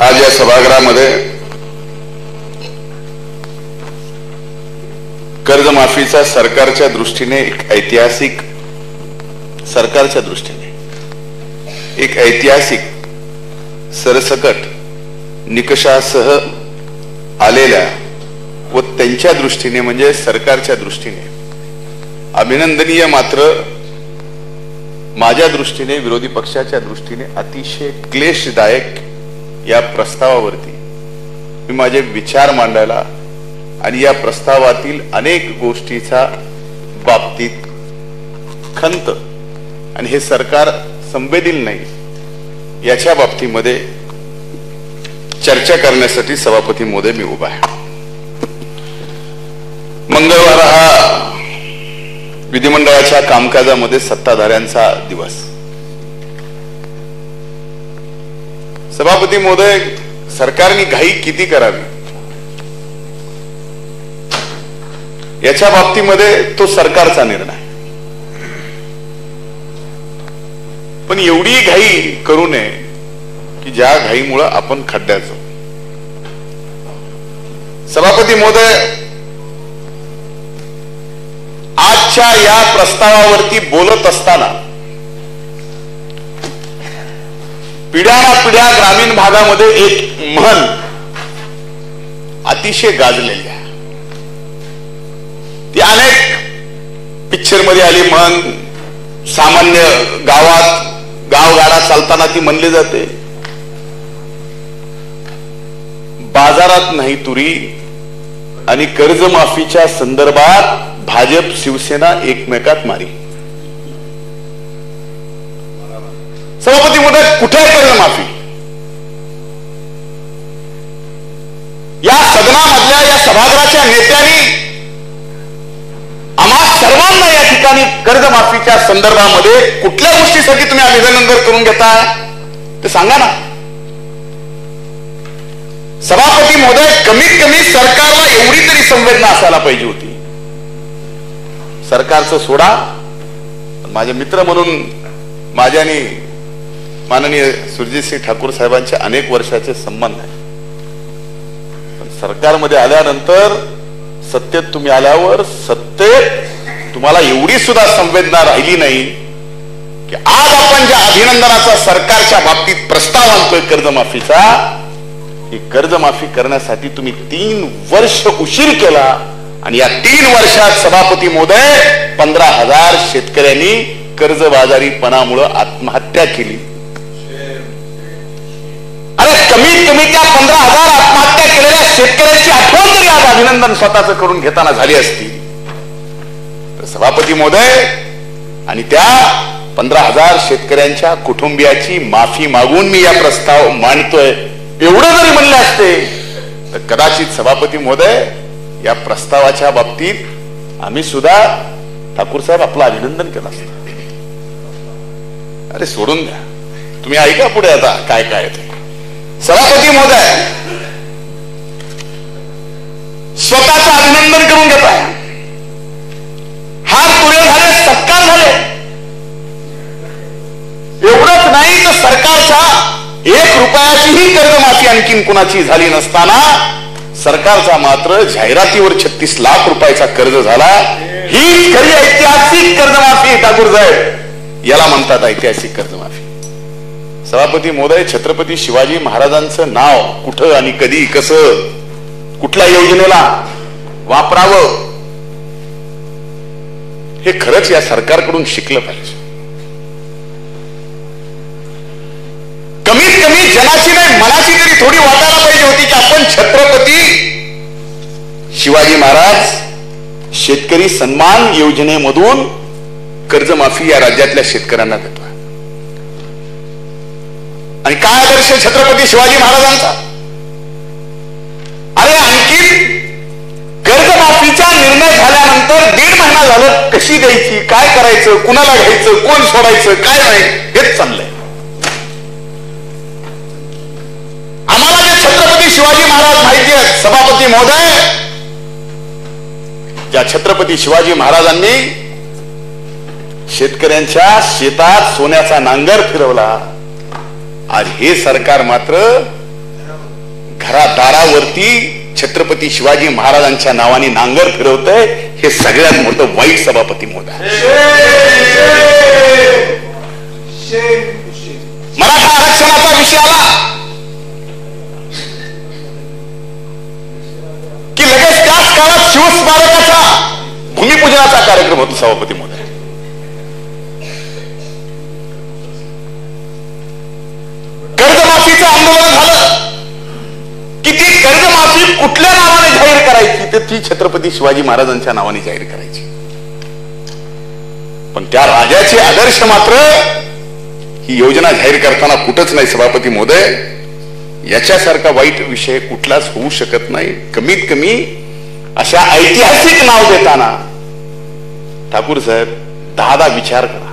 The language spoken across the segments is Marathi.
आज या सभागृहामध्ये कर्जमाफीचा सरकारच्या दृष्टीने एक ऐतिहासिक सरसकट निकषासह आलेल्या व त्यांच्या दृष्टीने म्हणजे सरकारच्या दृष्टीने अभिनंदनीय मात्र माझ्या दृष्टीने विरोधी पक्षाच्या दृष्टीने अतिशय क्लेशदायक या प्रस्तावावरती मी माझे विचार मांडायला आणि या प्रस्तावातील अनेक गोष्टीचा बाबतीत खंत आणि हे सरकार संवेदील नाही याच्या बाबतीमध्ये चर्चा करण्यासाठी सभापती महोदय मी उभा आहे। मंगळवार हा विधिमंडळाच्या कामकाजामध्ये सत्ताधाऱ्यांचा दिवस। सभापती महोदय, सरकारने घाई किती करावी याच्या बाबतीमध्ये तो सरकारचा निर्णय, पण एवढी घाई करू नये की ज्या घाईमुळे आपण खड्ड्यात जाऊ। सभापती महोदय, आजच्या या प्रस्तावावरती बोलत असताना पिढ्यानपिढ्या ग्रामीण भागामध्ये एक म्हण अतिशय गाजलेली आहे। ती अनेक पिक्चर मध्ये आली म्हण, सामान्य गावात गावगाडा चालताना ती म्हणली जाते, बाजारात नाही तुरी आणि कर्जमाफीच्या संदर्भात भाजप शिवसेना एकमेकात मारी। सभापती महोदय, कुठे कर्जमाफी? या सदनामधल्या या सभागृहाच्या नेत्यांनी आम्हा सर्वांना या ठिकाणी कर्जमाफीच्या संदर्भामध्ये कुठल्या गोष्टीसाठी तुम्ही अभिनंदन करून घेताय ते सांगा ना। सभापती महोदय, कमीत कमी सरकारला एवढी तरी संवेदना असायला पाहिजे होती। सरकारचं सोडा, माझे मित्र म्हणून माझ्याने माननीय सुरजितसिंह ठाकूर साहेबांचे अनेक वर्षाचे संबंध आहे, पण सरकारमध्ये आल्यानंतर सत्तेत तुम्ही आल्यावर सत्तेत तुम्हाला एवढी सुद्धा संवेदना राहिली नाही की आज आपण ज्या अभिनंदनाचा सरकारच्या बाबतीत प्रस्ताव आणतोय कर्जमाफीचा, ही कर्जमाफी करण्यासाठी तुम्ही 3 वर्ष उशीर केला आणि या 3 वर्षात सभापती महोदय 15,000 शेतकऱ्यांनी कर्जबाजारीपणामुळे आत्महत्या केली। अरे कमीत कमी त्या 15,000 आत्महत्या केलेल्या शेतकऱ्यांची आठवण तरी आज अभिनंदन स्वतःच करून घेताना झाली असती तर सभापती महोदय, आणि त्या 15,000 शेतकऱ्यांच्या कुटुंबियाची माफी मागून मी या प्रस्ताव मांडतोय एवढं जरी म्हणले असते तर कदाचित सभापती महोदय या प्रस्तावाच्या बाबतीत आम्ही सुद्धा ठाकूर साहेब आपलं अभिनंदन केलं असतं। अरे सोडून द्या, तुम्ही ऐका पुढे आता काय काय ते। सभापती महोदय, स्वतःचं अभिनंदन करून घेताय, हात पुढे झाले, सत्कार झाले, एवढंच नाही तर सरकारच्या 1 रुपयाचीही कर्जमाफी आणखीन कुणाची झाली नसताना सरकारचा मात्र जाहिरातीवर 36 लाख रुपयाचा कर्ज झाला। ही खरी ऐतिहासिक कर्जमाफी ठाकूर साहेब, याला म्हणतात ऐतिहासिक कर्जमाफी। सभापती महोदय, छत्रपती शिवाजी महाराजांचं नाव कुठं आणि कधी कसं कुठल्या योजनेला वापरावं हे खरंच या सरकारकडून शिकलं पाहिजे। कमीत कमी जनाची नाही मनाची तरी थोडी वाटायला पाहिजे होती की आपण छत्रपती शिवाजी महाराज शेतकरी सन्मान योजनेमधून कर्जमाफी या राज्यातल्या शेतकऱ्यांना देतोय। आणि काय आदर्श छत्रपती शिवाजी महाराजांचा? अरे आणखी कर्जमाफीचा निर्णय झाल्यानंतर 1.5 महिना झालं, कशी द्यायची, काय करायचं, कुणाला घ्यायचं, कोण सोडायचं, काय नाही हेच चाललंय। आम्हाला जे छत्रपती शिवाजी महाराज माहिती आहेत सभापती महोदय, ज्या छत्रपती शिवाजी महाराजांनी शेतकऱ्यांच्या शेतात सोन्याचा नांगर फिरवला, आज हे सरकार मात्र घरादारावरती छत्रपती शिवाजी महाराजांच्या नावाने नांगर फिरवतंय, हे सगळ्यात मोठं वाईट सभापती महोदय. मराठा आरक्षणाचा विषय आला की लगेच त्याच काळात शिवस्मारकाचा भूमिपूजनाचा कार्यक्रम होतो सभापती महोदय. कर्जमाफीचं आंदोलन झालं की ती कर्जमाफी कुठल्या नावाने जाहीर करायची, तर ती छत्रपती शिवाजी महाराजांच्या नावाने जाहीर करायची. पण त्या राजाचे आदर्श मात्र ही योजना जाहीर करताना कुठंच नाही सभापती महोदय. याच्यासारखा वाईट विषय कुठलाच होऊ शकत नाही. कमीत कमी अशा ऐतिहासिक नाव देताना ठाकूर साहेब 10 विचार करा.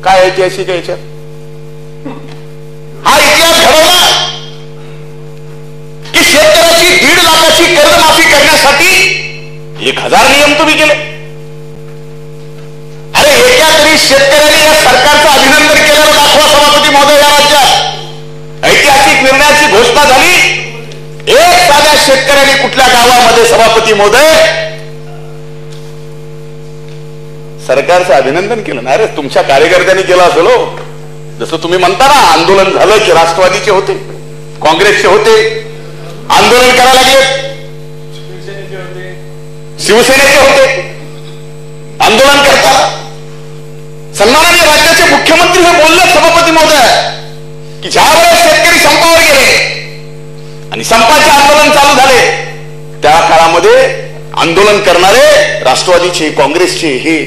काय ऐतिहासिक आहे याच्यात? हा इतिहास घडवला की शेतकऱ्याची 1.5 लाखाची कर्जमाफी करण्यासाठी 1000 नियम तुम्ही केले. अरे एका तरी शेतकऱ्यांनी या सरकारचं अभिनंदन केलेलं दाखवा सभापती महोदय. या राज्यात ऐतिहासिक निर्णयाची घोषणा झाली, एक साध्या शेतकऱ्यांनी कुठल्या गावामध्ये सभापती महोदय सरकारचं अभिनंदन केलं ना? अरे तुमच्या कार्यकर्त्यांनी केलं असेल हो. जसं तुम्ही म्हणता ना, आंदोलन झालं की राष्ट्रवादीचे होते, काँग्रेसचे होते, आंदोलन करायला लागले, शिवसेनेचे होते आंदोलन करताना. सन्माननीय राज्याचे मुख्यमंत्री हे बोलले सभापती महोदय की ज्यावेळेस शेतकरी संपावर गेले आणि संपाचे आंदोलन चालू झाले, त्या काळामध्ये आंदोलन करणारे राष्ट्रवादीचे, काँग्रेसचे हे.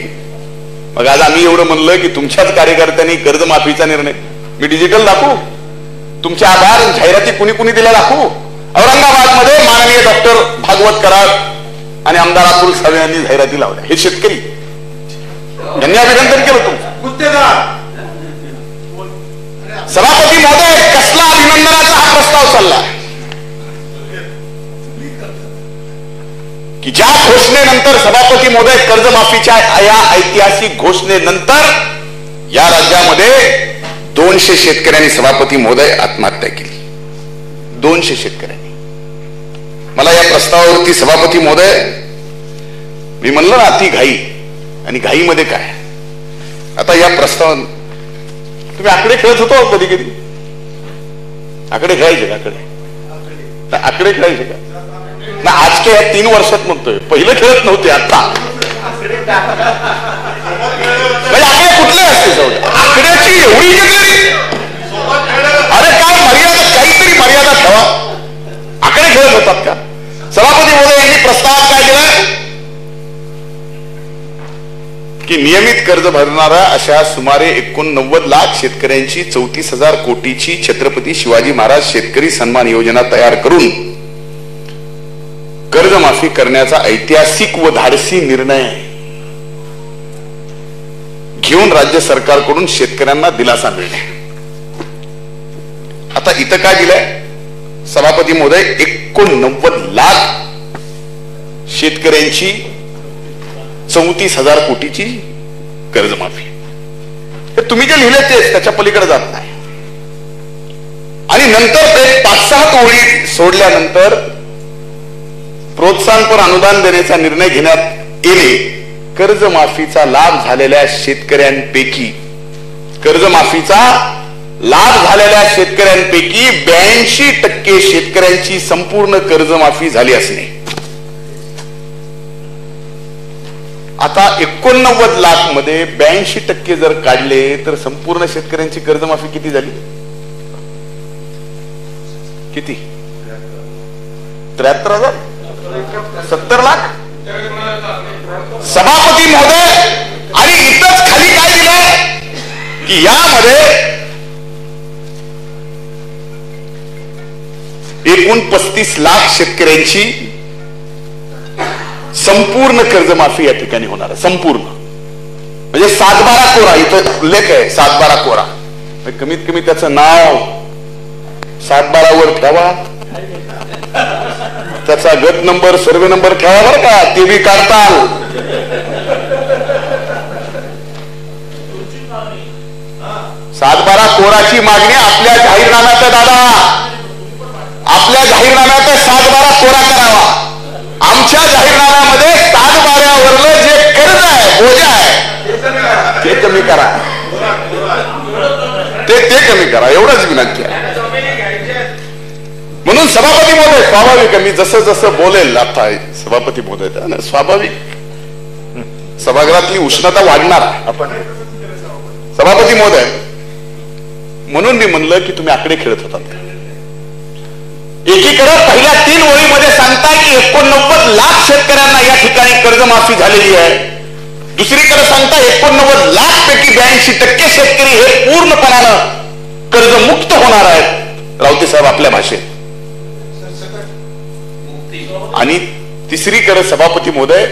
मग आज आम्ही एवढं म्हणलं की तुमच्याच कार्यकर्त्यांनी कर्जमाफीचा निर्णय, मी डिजिटल दाखवू, तुमचे आधार जाहिराती कुणी कुणी दिल्या दाखवू. औरंगाबाद मध्ये माननीय डॉक्टर भागवत कराड आणि आमदार अतुल सावे यांनी जाहिराती लावल्या. हे शेतकरी यांनी अभिनंदन केलं तुमचं. सभापती महोदय, कसला अभिनंदनाचा हा प्रस्ताव चालला की ज्या घोषणेनंतर सभापती महोदय कर्जमाफीच्या या ऐतिहासिक घोषणेनंतर या राज्यामध्ये 200 शेतकऱ्यांनी सभापती महोदय आत्महत्या केली. 200 शेतकऱ्यांनी. मला या प्रस्तावावरती सभापती महोदय, मी म्हणलं ना अति घाई, आणि घाईमध्ये काय. आता या प्रस्ताव तुम्ही आकडे खेळत होतो कधी कधी, आकडे खेळायचे का? आकडे खेळायचे का ना? आज के 3 वर्षात म्हणतोय, पहिलं खेळत नव्हते, आता आकडे कुठले असते जाऊ आकड्याची एवढी घेतली. अरे काय मर्यादा, काहीतरी मर्यादा ठेवा. आकडे खेळत होतात का? सभापती महोदय यांनी प्रस्तावात काय केलं की नियमित कर्ज भरणारा अशा सुमारे 89 लाख शेतकऱ्यांची 34,000 कोटीची छत्रपती शिवाजी महाराज शेतकरी सन्मान योजना तयार करून कर्जमाफी करण्याचा ऐतिहासिक व धाडसी निर्णय घेऊन राज्य सरकारकडून शेतकऱ्यांना दिलासा मिळणे. आता इथं काय दिलंय सभापती महोदय? 89 लाख शेतकऱ्यांची 34,000 कोटीची कर्जमाफी. हे तुम्ही जे लिहिले तेच, त्याच्या पलीकडे जात नाही. आणि नंतर ते 5-6 ओळी सोडल्यानंतर प्रोत्साहनपर अनुदान देण्याचा निर्णय घेण्यात येणे. कर्जमाफीचा लाभ झालेल्या शेतकऱ्यांपैकी 82% शेतकऱ्यांची संपूर्ण कर्जमाफी झाली असणे. आता 89 लाख मध्ये 82% जर काढले तर संपूर्ण शेतकऱ्यांची कर्जमाफी किती झाली? किती? 73,000? 70 लाख? सभापती महोदय, आणि इथंच खाली काय दिलंय की यामध्ये 39 लाख शेतकऱ्यांची संपूर्ण कर्जमाफी या ठिकाणी होणार आहे. संपूर्ण म्हणजे 7-12 कोरा, इथं उल्लेख आहे 7-12 कोरा. कमीत कमी त्याचं नाव 7-12 वर ठेवा, त्याचा गट नंबर, सर्वे नंबर ठेवा बरं का, ते बी काढताल. 7-12 कोराची मागणी आपल्या जाहीरनाम्यात दादा, आपल्या जाहीरनाम्यात 7/12 कोरा करावा. आमच्या जाहीरनाम्यामध्ये 7/12वरलं जे कर्ज आहे, बोजा आहे, ते कमी करा. ते कमी करा, एवढंच विनंती आहे. म्हणून सभापती महोदय, स्वाभाविक मी जसं जसं बोलेल आता सभापती महोदय, स्वाभाविक सभागृहातली उष्णता वाढणार. आपण सभापती महोदय, म्हणून मी म्हणलं की तुम्ही आकडे खेळत होतात. एकीकडे पहिल्या 3 ओळीमध्ये सांगताय की 89 लाख शेतकऱ्यांना या ठिकाणी कर्जमाफी झालेली आहे. दुसरीकडे सांगताय 89 लाख पैकी 82% शेतकरी हे पूर्णपणानं कर्जमुक्त होणार आहेत, राऊते साहेब आपल्या भाषेत. आणि तिसरीकडे सभापती महोदय,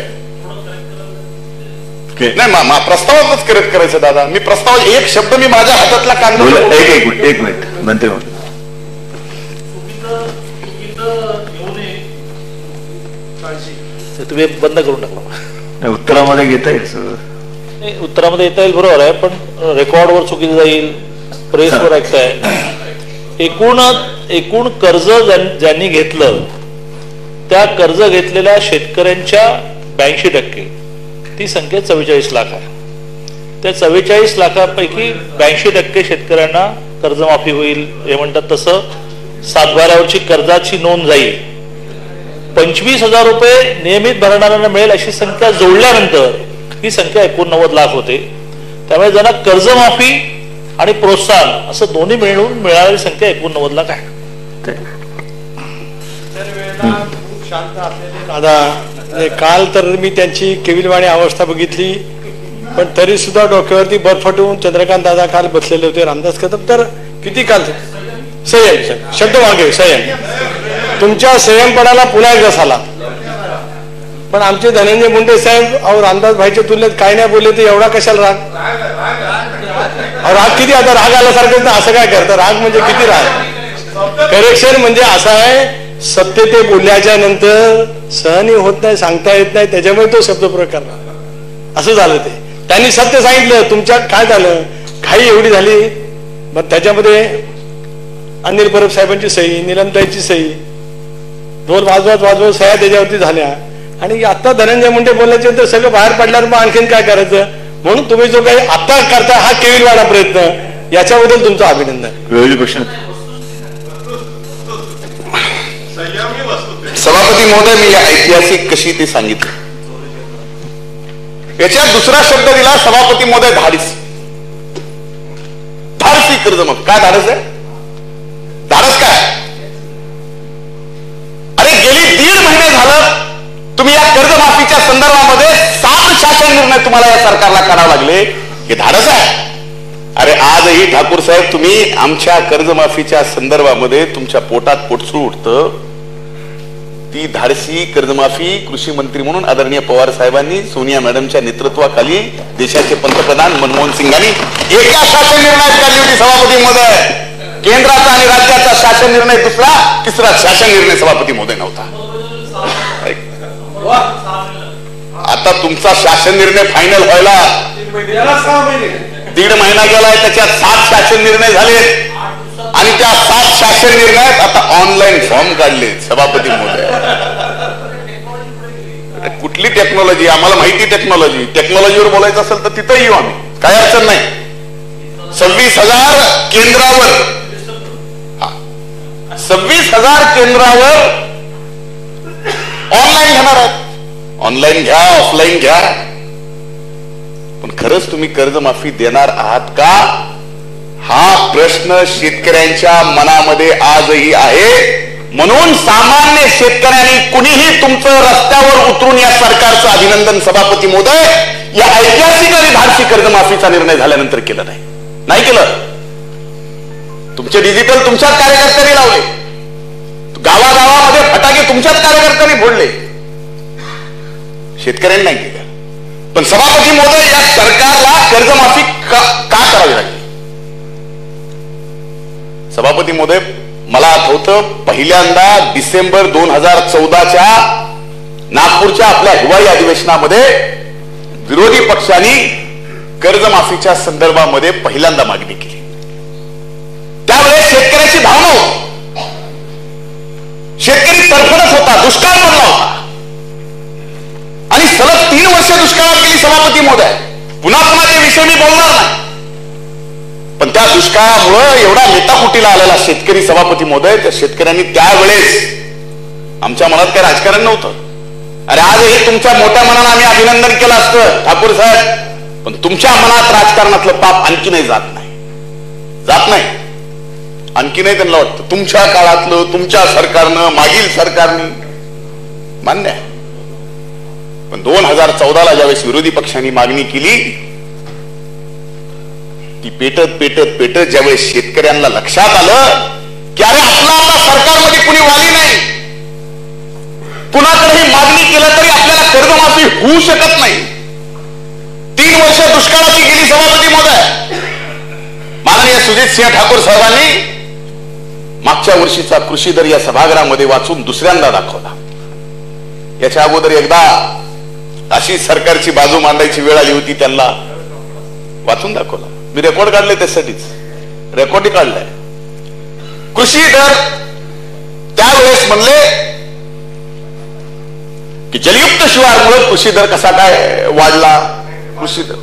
नाही प्रस्तावातच करत करायचं दादा. मी प्रस्ताव एक शब्द मी माझ्या हातातला कागद एक मिनिट म्हणते. तुम्ही बंद करून टाकला. उत्तरामध्ये घेता येईल, उत्तरामध्ये येता येईल, बरोबर आहे, पण रेकॉर्डवर चुकीचं जाईल, प्रेसवर ऐकताय. एकूण कर्ज ज्यांनी घेतलं त्या कर्ज घेतलेल्या शेतकऱ्यांच्या 82% ती संख्या 44 लाख आहे. त्या 44 लाखापैकी 82% शेतकऱ्यांना कर्जमाफी होईल हे म्हणतात. तसं 7/12वरची कर्जाची नोंद जाईल. 25,000 रुपये नियमित भरणाऱ्यांना मिळेल अशी संख्या जोडल्यानंतर ही संख्या 89 लाख होते. त्यामुळे ज्यांना कर्जमाफी आणि प्रोत्साहन असं दोन्ही मिळून मिळालेली संख्या 89 लाख आहे. शांत असलेले दादा, काल तर मी त्यांची केविलवाणी अवस्था बघितली, पण तरी सुद्धा डोक्यावरती बर्फ ठेवून चंद्रकांत दादा काल बसलेले होते. रामदास कदम तर किती काल संयम शब्द मागे संयम, तुमच्या संयमपणाला पुन्हा एकदा झाला. पण आमचे धनंजय मुंडे साहेब अहो रामदास भाईच्या तुलनेत काय नाही बोलले, तर एवढा कशाला राग? राग किती? आता राग आल्यासारखं ना, असं काय करतं? राग म्हणजे किती राग? करेक्शन म्हणजे असं आहे, सत्य ते बोलल्याच्या नंतर सहनही होत नाही, सांगता येत नाही, त्याच्यामुळे तो शब्द प्रयोग करणार. असं झालं. ते त्यांनी सत्य सांगितलं. तुमच्यात काय झालं, घाई एवढी झाली, मग त्याच्यामध्ये अनिल परब साहेबांची सही, निलमताईची सही, ढोल वाजवत सह्या त्याच्यावरती झाल्या. आणि आता धनंजय मुंडे बोलल्याच्या नंतर सगळं बाहेर पडल्यावर मग आणखीन काय करायचं? म्हणून तुम्ही जो काही आता करता हा केविलवाणा प्रयत्न, याच्याबद्दल तुमचं अभिनंदन. विरोधी पक्ष सभापती महोदय, मी ऐतिहासिक कशी ती सांगितली. याच्यात दुसरा शब्द दिला सभापती महोदय, धाडसी. कर्जमाफी काय धाडस आहे? धाडस काय? अरे गेली 1.5 महिने झालं तुम्ही या कर्जमाफीच्या संदर्भामध्ये 7 शासन निर्णय तुम्हाला या सरकारला काढावे लागले. हे धाडस आहे? अरे आजही ठाकूर साहेब तुम्ही आमच्या कर्जमाफीच्या संदर्भामध्ये तुमच्या पोटात पोटसू उठतं. ती धाडसी कर्जमाफी कृषी मंत्री म्हणून आदरणीय पवार साहेबांनी सोनिया मॅडमच्या नेतृत्वाखाली देशाचे पंतप्रधान मनमोहन सिंगांनी एका शासन निर्णयात काढली होती. सभापती महोदय, केंद्राचा आणि राज्याचा शासन निर्णय दुसरा, तिसरा शासन निर्णय सभापती महोदय नव्हता. आता तुमचा शासन निर्णय फायनल व्हायला 1.5 महिना गेलाय, त्याच्यात 7 शासन निर्णय झाले आणि त्या 7 शासन निर्णयात आता ऑनलाईन फॉर्म काढले. सभापती महोदय, कुठली टेक्नॉलॉजी? आम्हाला माहिती टेक्नॉलॉजीवर बोलायचं असेल तर तिथं येऊ आम्ही, काय अडचण नाही. 26,000 केंद्रावर 26,000 केंद्रावर ऑनलाईन घेणार आहेत. ऑनलाईन घ्या, ऑफलाईन घ्या, पण खरंच तुम्ही कर्जमाफी देणार आहात का? हा प्रश्न शेतकऱ्यांच्या मनामध्ये आजही आहे. म्हणून सामान्य शेतकऱ्यांनी कुणीही तुमचं रस्त्यावर उतरून या सरकारचं अभिनंदन सभापती महोदय या ऐतिहासिक आणि धाडसी कर्जमाफीचा निर्णय झाल्यानंतर केलं नाही केलं. तुमचे डिजिटल तुमच्याच कार्यकर्त्यांनी लावले, गावागावामध्ये फटाके तुमच्याच कार्यकर्त्यांनी फोडले, शेतकऱ्यांनी नाही केलं. पण सभापती महोदय, या सरकारला कर्जमाफी का करावी लागली? सभापती महोदय, मला आठवतं पहिल्यांदा डिसेंबर 2014च्या नागपूरच्या आपल्या हिवाळी अधिवेशनामध्ये विरोधी पक्षांनी कर्जमाफीच्या संदर्भामध्ये पहिल्यांदा मागणी केली. त्यावेळेस शेतकऱ्याची भावना होती. शेतकरी तरफडत होता, दुष्काळ पडला होता आणि सलग 3 वर्ष दुष्काळात गेली सभापती महोदय. पुन्हा ते विषय मी बोलणार नाही, पण त्या दुष्काळामुळं एवढा मेटाकुटीला आलेला शेतकरी सभापती महोदय, त्या शेतकऱ्यांनी त्यावेळेस आमच्या मनात काही राजकारण नव्हतं. अरे आजही तुमच्या मोठ्या मनानं आम्ही अभिनंदन केलं असतं ठाकूर साहेब, पण तुमच्या मनात राजकारणातलं पाप आणखी नाही जात नाही. आणखी नाही त्यांना वाटतं तुमच्या काळातलं, तुमच्या सरकारनं, मागील सरकारने मान्य आहे. पण 2014ला ज्यावेळेस विरोधी पक्षांनी मागणी केली, ती पेटत ज्यावेळेस शेतकऱ्यांना लक्षात आलं की अरे आपला सरकारमध्ये कुणी वाली नाही, कुणाकडेही मागणी केलं तरी आपल्याला कर्जमाफी होऊ शकत नाही. 3 वर्ष दुष्काळाची गेली सभापती महोदय. माननीय सुजितसिंह ठाकूर साहेबांनी मागच्या वर्षीचा कृषी दर या सभागृहामध्ये वाचून दुसऱ्यांदा दाखवला. याच्या अगोदर एकदा अशी सरकारची बाजू मांडायची वेळ आली होती, त्यांना वाचून दाखवला. मी रेकॉर्ड काढले, त्यासाठीच रेकॉर्डही काढलाय. कृषी दर त्यावेळेस म्हणले की जलयुक्त शिवारमुळे कृषी दर कसा काय वाढला. कृषी दर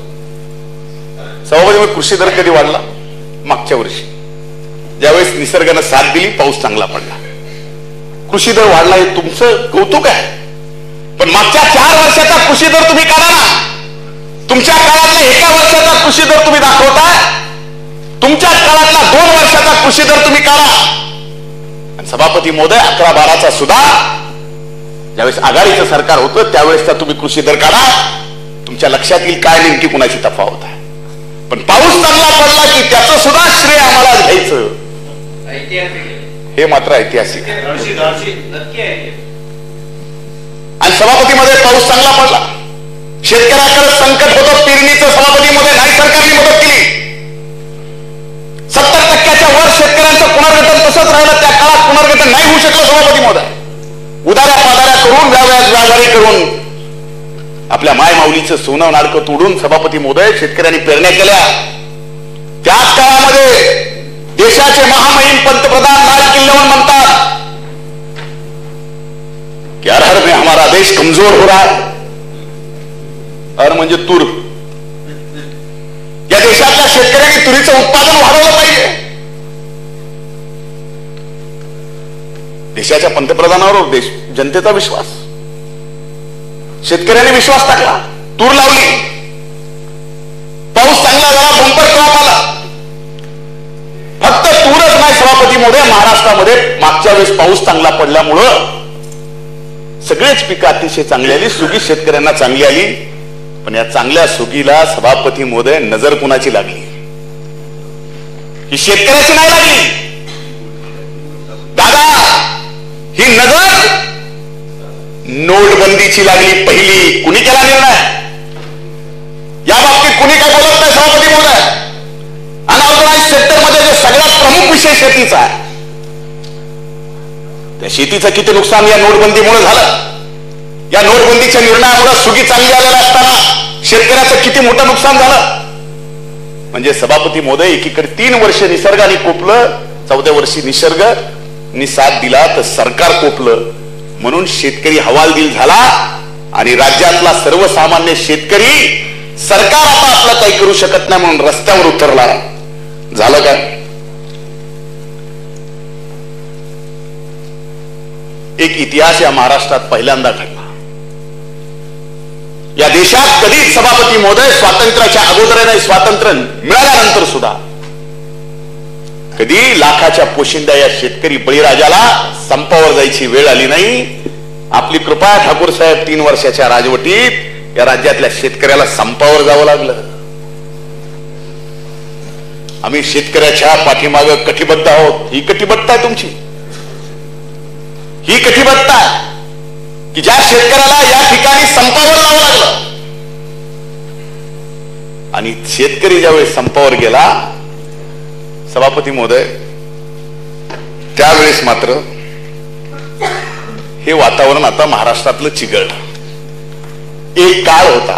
सभापती कृषी दर कधी वाढला? मागच्या वर्षी ज्यावेळेस निसर्गानं साथ दिली, पाऊस चांगला पडला, कृषी दर वाढला. हे तुमचं कौतुक आहे, पण मागच्या 4 वर्षाचा कृषी दर तुम्ही काढा ना. तुमच्या काळातला 1 वर्षाचा कृषी दर तुम्ही दाखवताय, तुमच्या काळातला 2 वर्षाचा कृषी दर तुम्ही काढा. आणि सभापती महोदय 11-12चा सुद्धा ज्यावेळेस आघाडीचं सरकार होतं त्यावेळेसचा तुम्ही कृषी दर काढा. तुमच्या लक्षात येईल काय नेमकी कुणाची तफावत आहे. पण पाऊस चांगला पडला की त्याचं सुद्धा श्रेय आम्हाला घ्यायचं, हे मात्र ऐतिहासिक आहे. आणि सभापतीमध्ये पाऊस चांगला पडला, शेतकऱ्याकडे संकट होतं पेरणीचं, सभापतीमध्ये नाही सरकारने मदत केली. 70% वर शेतकऱ्यांचं पुनर्गठन तसंच राहिलं. त्या काळात पुनर्गठन नाही होऊ शकलं सभापती महोदय. उदाऱ्या पादाऱ्या करून, व्याजारी करून आपल्या मायमाऊलीचं सोनं नाडकं तोडून सभापती महोदय शेतकऱ्यांनी पेरण्या केल्या. त्याच काळामध्ये देशाचे महामहिम पंतप्रधान लाल किल्ल्यावर म्हणतात कि अरहर में हमारा देश कमजोर हो रहा है. अर म्हणजे तूर. या देशातल्या शेतकऱ्यांनी तुरीचं उत्पादन वाढवलं पाहिजे. देशाच्या पंतप्रधानावर जनतेचा विश्वास, शेतकऱ्यांनी विश्वास टाकला, तूर लावली, पाऊस चांगला झाला, बंपर क्रॉप आला. फक्त तूरच नाही सभापती महोदय, महाराष्ट्रामध्ये मागच्या वेळेस पाऊस चांगला पडल्यामुळं सगळेच पिकं अतिशय चांगली आली, सुगी शेतकऱ्यांना चांगली आली. पण या चांगल्या सुगीला सभापती महोदय नजर कुणाची लागली? ही शेतकऱ्याची नाही लागली दादा, ही नजर नोटबंदीची लागली. पहिली कुणी केला निर्णय? या बाबतीत कुणी काय बोलत नाही सभापती महोदय. अनऑर्गनाइज सेक्टरमध्ये जो सगळ्यात प्रमुख विषय शेतीचा आहे, त्या शेतीचं किती नुकसान या नोटबंदीमुळे झालं. या नोटबंदीच्या निर्णयामुळे सुगी चांगली आलेला असताना शेतकऱ्याचं किती मोठं नुकसान झालं. म्हणजे सभापती महोदय एकीकडे 3 वर्ष निसर्गाने कोपलं, 14व्या वर्षी निसर्गाने साथ दिला तर सरकार कोपलं. म्हणून शेतकरी हवालदिल झाला आणि राज्यातला सर्वसामान्य शेतकरी सरकार आता आपलं काही करू शकत नाही म्हणून रस्त्यावर उतरला. झालं काय? एक इतिहास या महाराष्ट्रात पहिल्यांदा घडला. या देशात कधीच सभापती महोदय स्वातंत्र्याच्या अगोदर नाही, स्वातंत्र्य मिळाल्यानंतर सुद्धा कधी लाखाच्या पोशिंद्या या शेतकरी बळीराजाला संपावर जायची वेळ आली नाही. आपली कृपा ठाकूर साहेब 3 वर्षाच्या राजवटीत या राज्यातल्या शेतकऱ्याला संपावर जावं लागलं. आम्ही शेतकऱ्याच्या पाठीमागे कटिबद्ध आहोत. ही कटिबद्धता आहे तुमची, ही कटिबद्धता आहे की ज्या शेतकऱ्याला या ठिकाणी संपावर जावं लागलं. आणि शेतकरी ज्यावेळेस संपावर गेला सभापती महोदय, त्यावेळेस मात्र हे वातावरण आता महाराष्ट्रातलं चिघळलं. एक काळ होता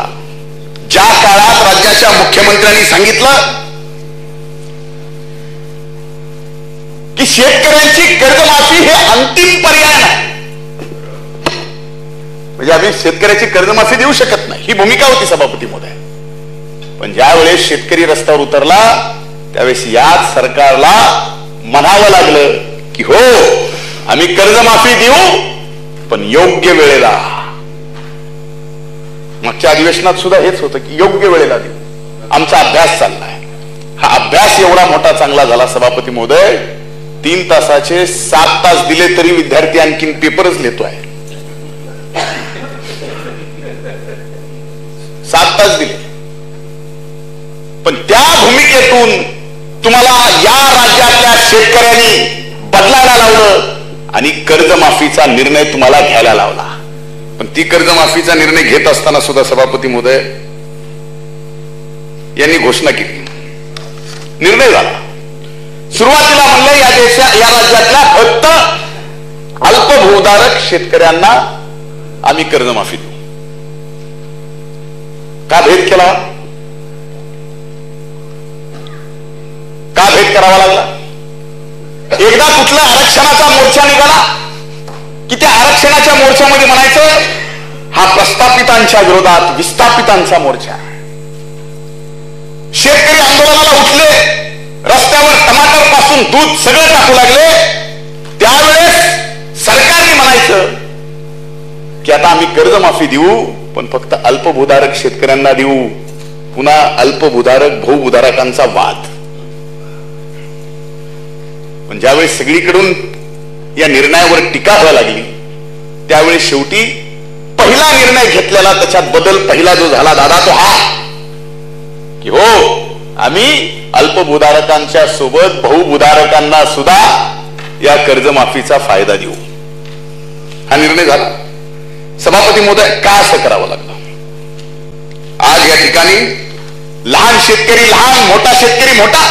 ज्या काळात राज्याच्या मुख्यमंत्र्यांनी सांगितलं की शेतकऱ्यांची कर्जमाफी हे अंतिम पर्याय नाही. म्हणजे आम्ही शेतकऱ्याची कर्जमाफी देऊ शकत नाही, ही भूमिका होती सभापती महोदय. पण ज्या वेळेस शेतकरी रस्त्यावर उतरला त्यावेळेस याच सरकारला म्हणावं लागलं की हो आम्ही कर्जमाफी देऊ पण योग्य वेळेला. मागच्या अधिवेशनात सुद्धा हेच होतं की योग्य वेळेला देऊ. आमचा अभ्यास चाललाय. हा अभ्यास एवढा मोठा चांगला झाला सभापती महोदय, 3 तासाचे 7 तास दिले तरी विद्यार्थी आणखीन पेपरच लिहितोय. 7 तास दिले. पण त्या भूमिकेतून तुम्हाला या राज्यातल्या शेतकऱ्यांनी बदलायला लावलं आणि कर्जमाफीचा निर्णय तुम्हाला घ्यायला लावला. पण ती कर्जमाफीचा निर्णय घेत असताना सुद्धा सभापती महोदय यांनी घोषणा केली, निर्णय झाला. सुरुवातीला म्हणलं या राज्यातल्या फक्त अल्पभूधारक शेतकऱ्यांना आम्ही कर्जमाफी देऊ. का भेद केला? का भेद करावा लागला? एकदा कुठला आरक्षणाचा मोर्चा निघाला की त्या आरक्षणाच्या मोर्चामध्ये म्हणायचं हा प्रस्थापितांच्या विरोधात विस्थापितांचा मोर्चा. शेतकरी आंदोलनाला उठले, रस्त्यावर टमाटर पासून दूध सगळं टाकू लागले. त्यावेळेस सरकारने म्हणायचं की आता आम्ही कर्जमाफी देऊ पण फक्त अल्पभूधारक शेतकऱ्यांना देऊ. पुन्हा अल्पभूधारक बहुभूधारकांचा वाद. पण ज्यावेळेस सगळीकडून या निर्णयावर टीका व्हायला लागली त्यावेळी शेवटी पहिला निर्णय घेतलेला त्याच्यात बदल पहिला जो झाला दादा तो हा की हो आम्ही अल्पभूधारकांच्या सोबत बहुभूधारकांना सुद्धा या कर्जमाफीचा फायदा देऊ. हा निर्णय झाला. सभापती महोदय का असं करावं लागलं? आज या ठिकाणी लहान शेतकरी लहान, मोठा शेतकरी मोठा.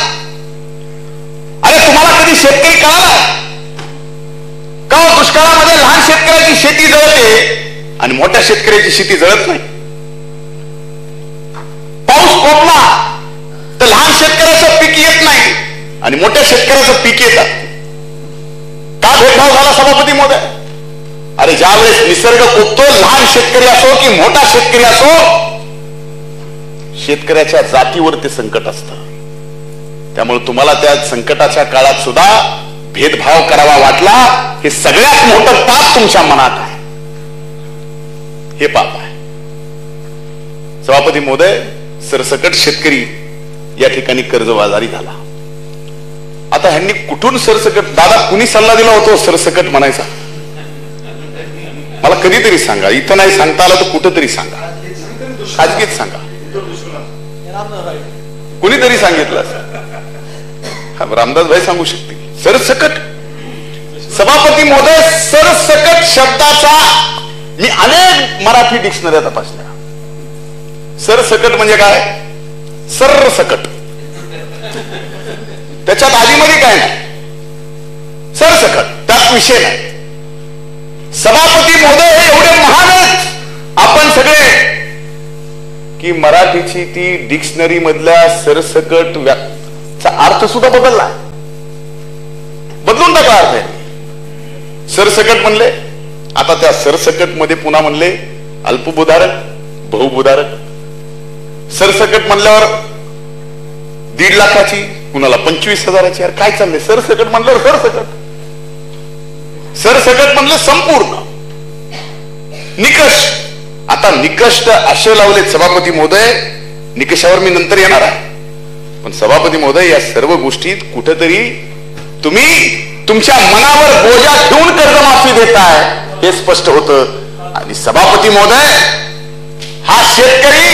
अरे तुम्हाला कधी शेतकरी कळाला का? दुष्काळामध्ये लहान शेतकऱ्याची शेती जळते आणि मोठ्या शेतकऱ्याची शेती जळत नाही. पाऊस कोपला तर लहान शेतकऱ्याचं पीक येत नाही आणि मोठ्या शेतकऱ्याचं पीक येतं. का भेदभाव झाला सभापती महोदय? अरे ज्या वेळेस निसर्ग कोपतो, लहान शेतकरी असो की मोठा शेतकरी असो, शेतकऱ्याच्या जातीवर ते संकट असतं. त्यामुळे तुम्हाला त्या संकटाच्या काळात सुद्धा भेदभाव करावा वाटला, हे सगळ्यात मोठं पाप तुमच्या मनात आहे. हे पाप आहे. सभापती महोदय, सरसकट शेतकरी या ठिकाणी कर्जबाजारी झाला. आता ह्यांनी कुठून सरसकट, दादा कुणी सल्ला दिला होता सरसकट म्हणायचा? मला कधीतरी सांगा. इथं नाही सांगता आलं तर कुठंतरी सांगा, खाजगीत सांगा. कुणीतरी सांगितलं रामदास भाई सांगू शकतील. सरसकट. सभापती महोदय, सरसकट शब्दाचा मी अनेक मराठी डिक्शनऱ्या तपासल्या. सरसकट म्हणजे काय? सरसकट. त्याच्यात आधीमध्ये काय नाही, सरसकट त्यात विषय नाही. सभापती महोदय हे एवढे महान आहेत आपण सगळे की मराठीची ती डिक्शनरी मधल्या सरसकट चा अर्थ सुद्धा बदलला, बदलून टाकला अर्थ. सरसकट म्हणले, आता त्या सरसकट मध्ये पुन्हा म्हणले अल्पभूधारक बहुभूधारक. सरसकट म्हणल्यावर 1.5 लाखाची, कुणाला 25,000ची. यार काय चाललंय? सरसकट म्हणल्यावर सरसकट. सरसकट म्हणलं संपूर्ण निकष. आता निकष असे लावलेत सभापती महोदय, निकषावर मी नंतर येणार आहे. पण सभापती महोदय, या सर्व गोष्टीत कुठेतरी तुम्ही तुमच्या मनावर बोजा ठेवून कर्जमाफी देताय हे स्पष्ट होतं. आणि सभापती महोदय, हा शेतकरी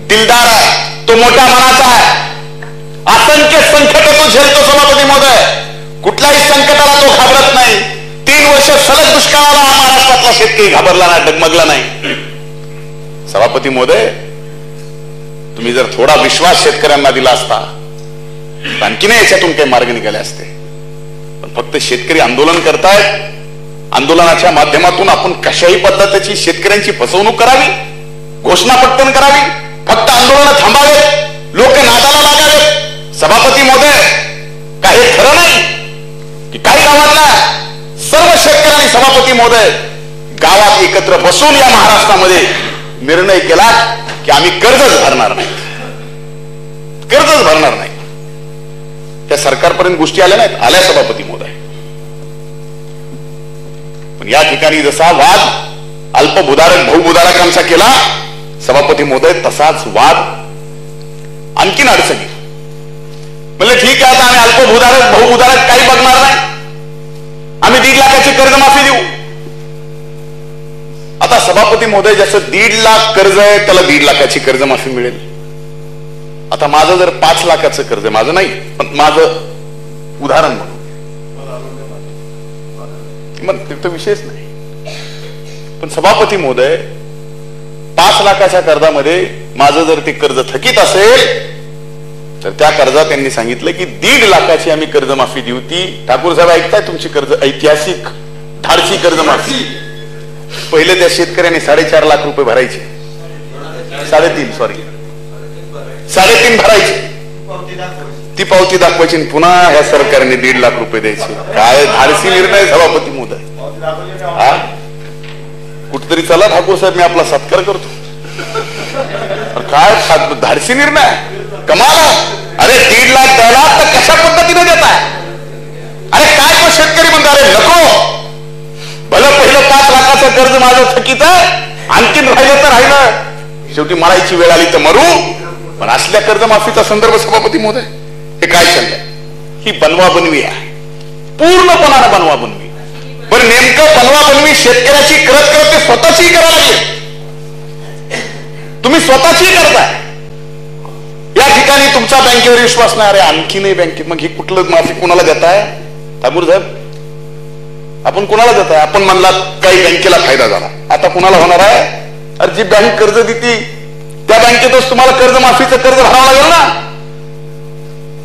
दिलदार आहे, तो मोठ्या मनाचा आहे. असंख्य संकट तो झेलतो सभापती महोदय. कुठल्याही संकटाला तो घाबरत नाही. 3 वर्ष सलग दुष्काळाला हा महाराष्ट्रातला शेतकरी घाबरला नाही, डगमगला नाही. सभापती महोदय, तुम्ही जर थोडा विश्वास शेतकऱ्यांना दिला असता तर आणखी नाही याच्यातून काही मार्ग निघाले असते. पण फक्त शेतकरी आंदोलन करतायत, आंदोलनाच्या माध्यमातून आपण कशाही पद्धतीची शेतकऱ्यांची फसवणूक करावी, घोषणा पटकन करावी, फक्त आंदोलन थांबावे, लोक नादाला लागावेत. सभापती महोदय, काही खरं नाही की काही गावातल्या सर्व शेतकऱ्यांनी सभापती महोदय गावात एकत्र बसून या महाराष्ट्रामध्ये निर्णय केला की आम्ही कर्जच भरणार नाही, कर्जच भरणार नाही. त्या सरकारपर्यंत गोष्टी आल्या नाहीत, आल्या सभापती महोदय. पण या ठिकाणी जसा वाद अल्पभूधारक बहुभूधारकांचा केला सभापती महोदय, तसाच वाद आणखीन अडचणी. म्हणजे ठीक आहे, आता आम्ही अल्पभूधारक बहुभूधारक काही बघणार नाही, आम्ही 1.5 लाखाची कर्जमाफी देऊ. आता सभापती महोदय, जसं 1.5 लाख कर्ज आहे त्याला 1.5 लाखाची कर्जमाफी मिळेल. आता माझं जर 5 लाखाचं कर्ज आहे, माझं नाही पण माझं उदाहरण म्हणून, मग तो विषयच नाही. पण सभापती महोदय, 5 लाखाच्या कर्जामध्ये माझं जर ते कर्ज थकीत असेल तर त्या कर्जात त्यांनी सांगितलं की 1.5 लाखाची आम्ही कर्जमाफी देऊ. ती ठाकूर साहेब ऐकताय तुमची कर्ज, ऐतिहासिक धाडसी कर्जमाफी. पहिले त्या शेतकऱ्यांनी 4.5 लाख रुपये भरायचे, 3.5 भरायचे, ती पावती दाखवायची, पुन्हा ह्या सरकारने 1.5 लाख रुपये द्यायचे. काय धाडसी निर्णय सभापती महोदय. कुठतरी चला ठाकूर साहेब, मी आपला सत्कार करतो. काय धाडसी निर्णय, कमाल. अरे 1.5 लाख द्यायला तर कशा पद्धतीने देताय? अरे काय तो शेतकरी म्हणतो, अरे नको, भलं पहिलं 5 लाखाचं कर्ज माझं थकीत आहे, आणखीन राहिलं तर राहिलं, शेवटी मरायची वेळ आली तर मरू. पण असल्या कर्जमाफीचा संदर्भ सभापती महोदय, हे काय चाललंय? ही बनवाबनवी आहे, पूर्णपणाने बनवाबनवी. पण नेमकं बनवाबनवी शेतकऱ्याची करत करत ते स्वतःची करायला लागले. तुम्ही स्वतःची करताय. या ठिकाणी तुमचा बँकेवर विश्वास नाही, अरे आणखी नाही बँकेत, मग ही कुठलं माफी कुणाला देताय? ठाकूर साहेब, आपण कुणाला देताय? आपण म्हणला काही बँकेला फायदा झाला, आता कुणाला होणार आहे? अरे जी बँक कर्ज देती त्या बँकेतच तुम्हाला कर्जमाफीचं कर्ज भरावं लागेल ना.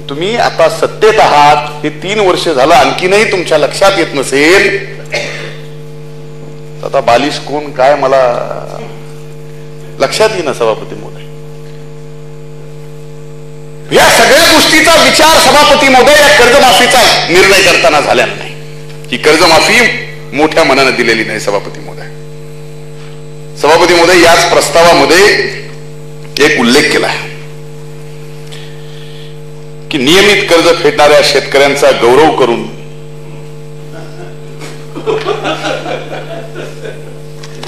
तुम्ही आता सत्तेत आहात, हे 3 वर्ष झालं, आणखीनही तुमच्या लक्षात येत नसेल, आता बालिश कोण काय मला लक्षात येईना सभापती महोदय. या सगळ्या गोष्टीचा विचार सभापती महोदय या कर्जमाफीचा निर्णय करताना झालेला नाही. ही कर्जमाफी मोठ्या मनाने दिलेली नाही सभापती महोदय. सभापती महोदय, याच प्रस्तावामध्ये एक उल्लेख केला की नियमित कर्ज फेडणाऱ्या शेतकऱ्यांचा गौरव करून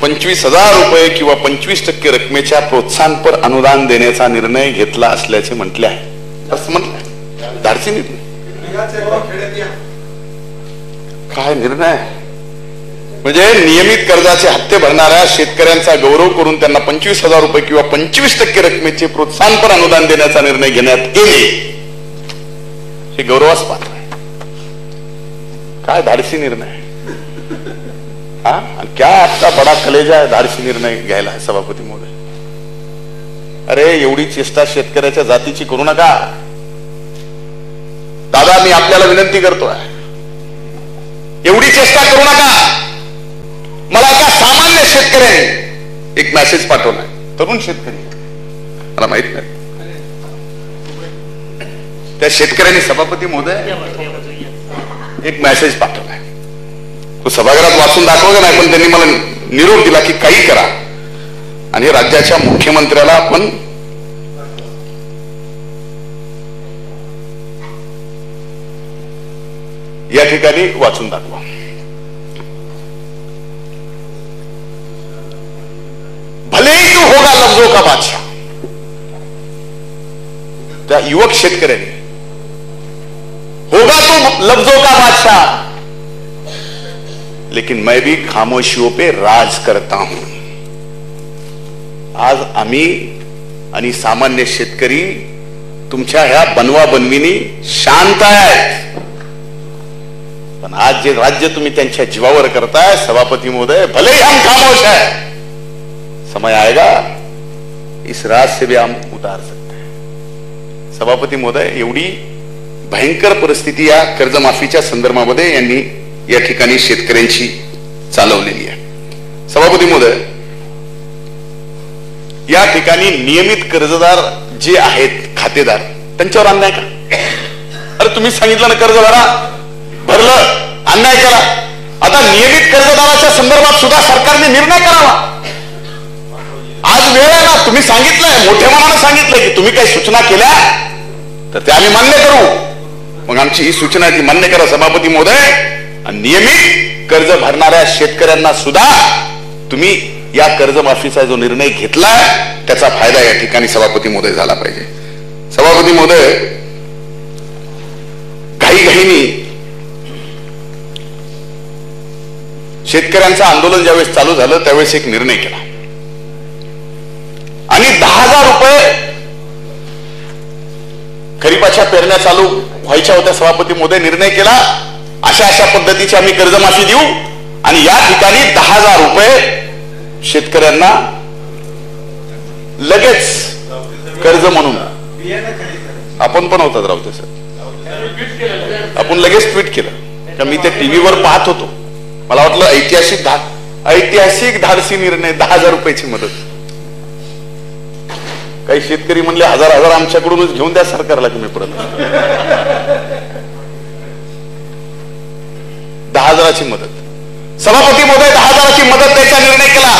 25,000 रुपये किंवा 25% रकमेच्या प्रोत्साहनपर अनुदान देण्याचा निर्णय घेतला असल्याचे म्हटले आहे. असं म्हटलं, धाडसी निर्णय. काय निर्णय म्हणजे नियमित कर्जाचे हप्ते भरणाऱ्या शेतकऱ्यांचा गौरव करून त्यांना 25,000 रुपये किंवा 25% रकमेचे प्रोत्साहनपर अनुदान देण्याचा निर्णय घेण्यात येईल, हे गौरवास पात्र आहे. काय धाडसी निर्णय. क्या आपका बडा कलेजा आहे धाडसी निर्णय घ्यायला सभापती महोदय. अरे एवढी चेष्टा शेतकऱ्याच्या जातीची करू नका दादा, मी आपल्याला विनंती करतोय, एवढी चेष्टा करू नका. मला एका सामान्य शेतकऱ्याने एक मेसेज पाठवलाय, तरुण शेतकरी, मला माहित नाही, त्या शेतकऱ्यांनी सभापती महोदय एक मेसेज पाठवलाय. तो सभागृहात वाचून दाखवलं नाही, पण त्यांनी मला निरोप दिला की काही करा आणि राज्याच्या मुख्यमंत्र्याला आपण या ठिकाणी वाचून दाखवा. भलेही तू होगा लफ्जों का बादशाह, त्या युवक शेतकऱ्याने, होगा तो लफ्जों का बादशाह लेकिन मैं भी खामोशियों पे राज करता हूं. आज आम्ही आणि सामान्य शेतकरी तुमच्या ह्या बनवा बनविनी शांत आहेत, पण आज जे राज्य तुम्ही त्यांच्या जीवावर करताय सभापती महोदय, भले ही हम खामोश है, समय आएगा इस राज से भी हम उतार सकते हैं. सभापती महोदय, एवढी भयंकर परिस्थिती या कर्जमाफीच्या संदर्भामध्ये यांनी या ठिकाणी शेतकऱ्यांची चालवलेली आहे. सभापती महोदय, या ठिकाणी नियमित कर्जदार जे आहेत, खातेदार, त्यांच्यावर अन्याय का? अरे तुम्ही सांगितलं ना कर्ज भरा, भरलं, अन्याय करा. आता आता नियमित कर्जदाराच्या संदर्भात सुद्धा सरकारने निर्णय करावा. आज वेळ आहे ना, तुम्ही सांगितलंय, मोठ्या मनानं सांगितलंय की तुम्ही काही सूचना केल्या तर त्या आम्ही मान्य करू. मग आमची ही सूचना ती मान्य करा सभापती महोदय. आणि नियमित कर्ज भरणाऱ्या शेतकऱ्यांना सुद्धा तुम्ही या कर्जमाफीचा जो निर्णय घेतलाय त्याचा फायदा या ठिकाणी सभापती महोदय झाला पाहिजे. सभापती महोदय, घाईघाईनी शेतकऱ्यांचं आंदोलन ज्यावेळेस चालू झालं त्यावेळेस एक निर्णय केला आणि 10,000 रुपये खरीपाच्या पेरण्या चालू व्हायच्या होत्या. सभापती महोदय निर्णय केला अशा पद्धतीची आम्ही कर्जमाफी देऊ आणि या ठिकाणी 10,000 रुपये शेतकऱ्यांना लगेच कर्ज म्हणून. आपण पण होतात रावते सर, आपण लगेच ट्विट केलं का मी ते टीव्हीवर पाहत होतो. मला वाटलं ऐतिहासिक धाडसी निर्णय, 10,000 रुपयाची मदत. काही शेतकरी म्हणले हजार आमच्याकडूनच घेऊन द्या सरकारला की मी परत. 10,000ची मदत. सभापती महोदय, 10,000ची मदत द्यायचा निर्णय केला.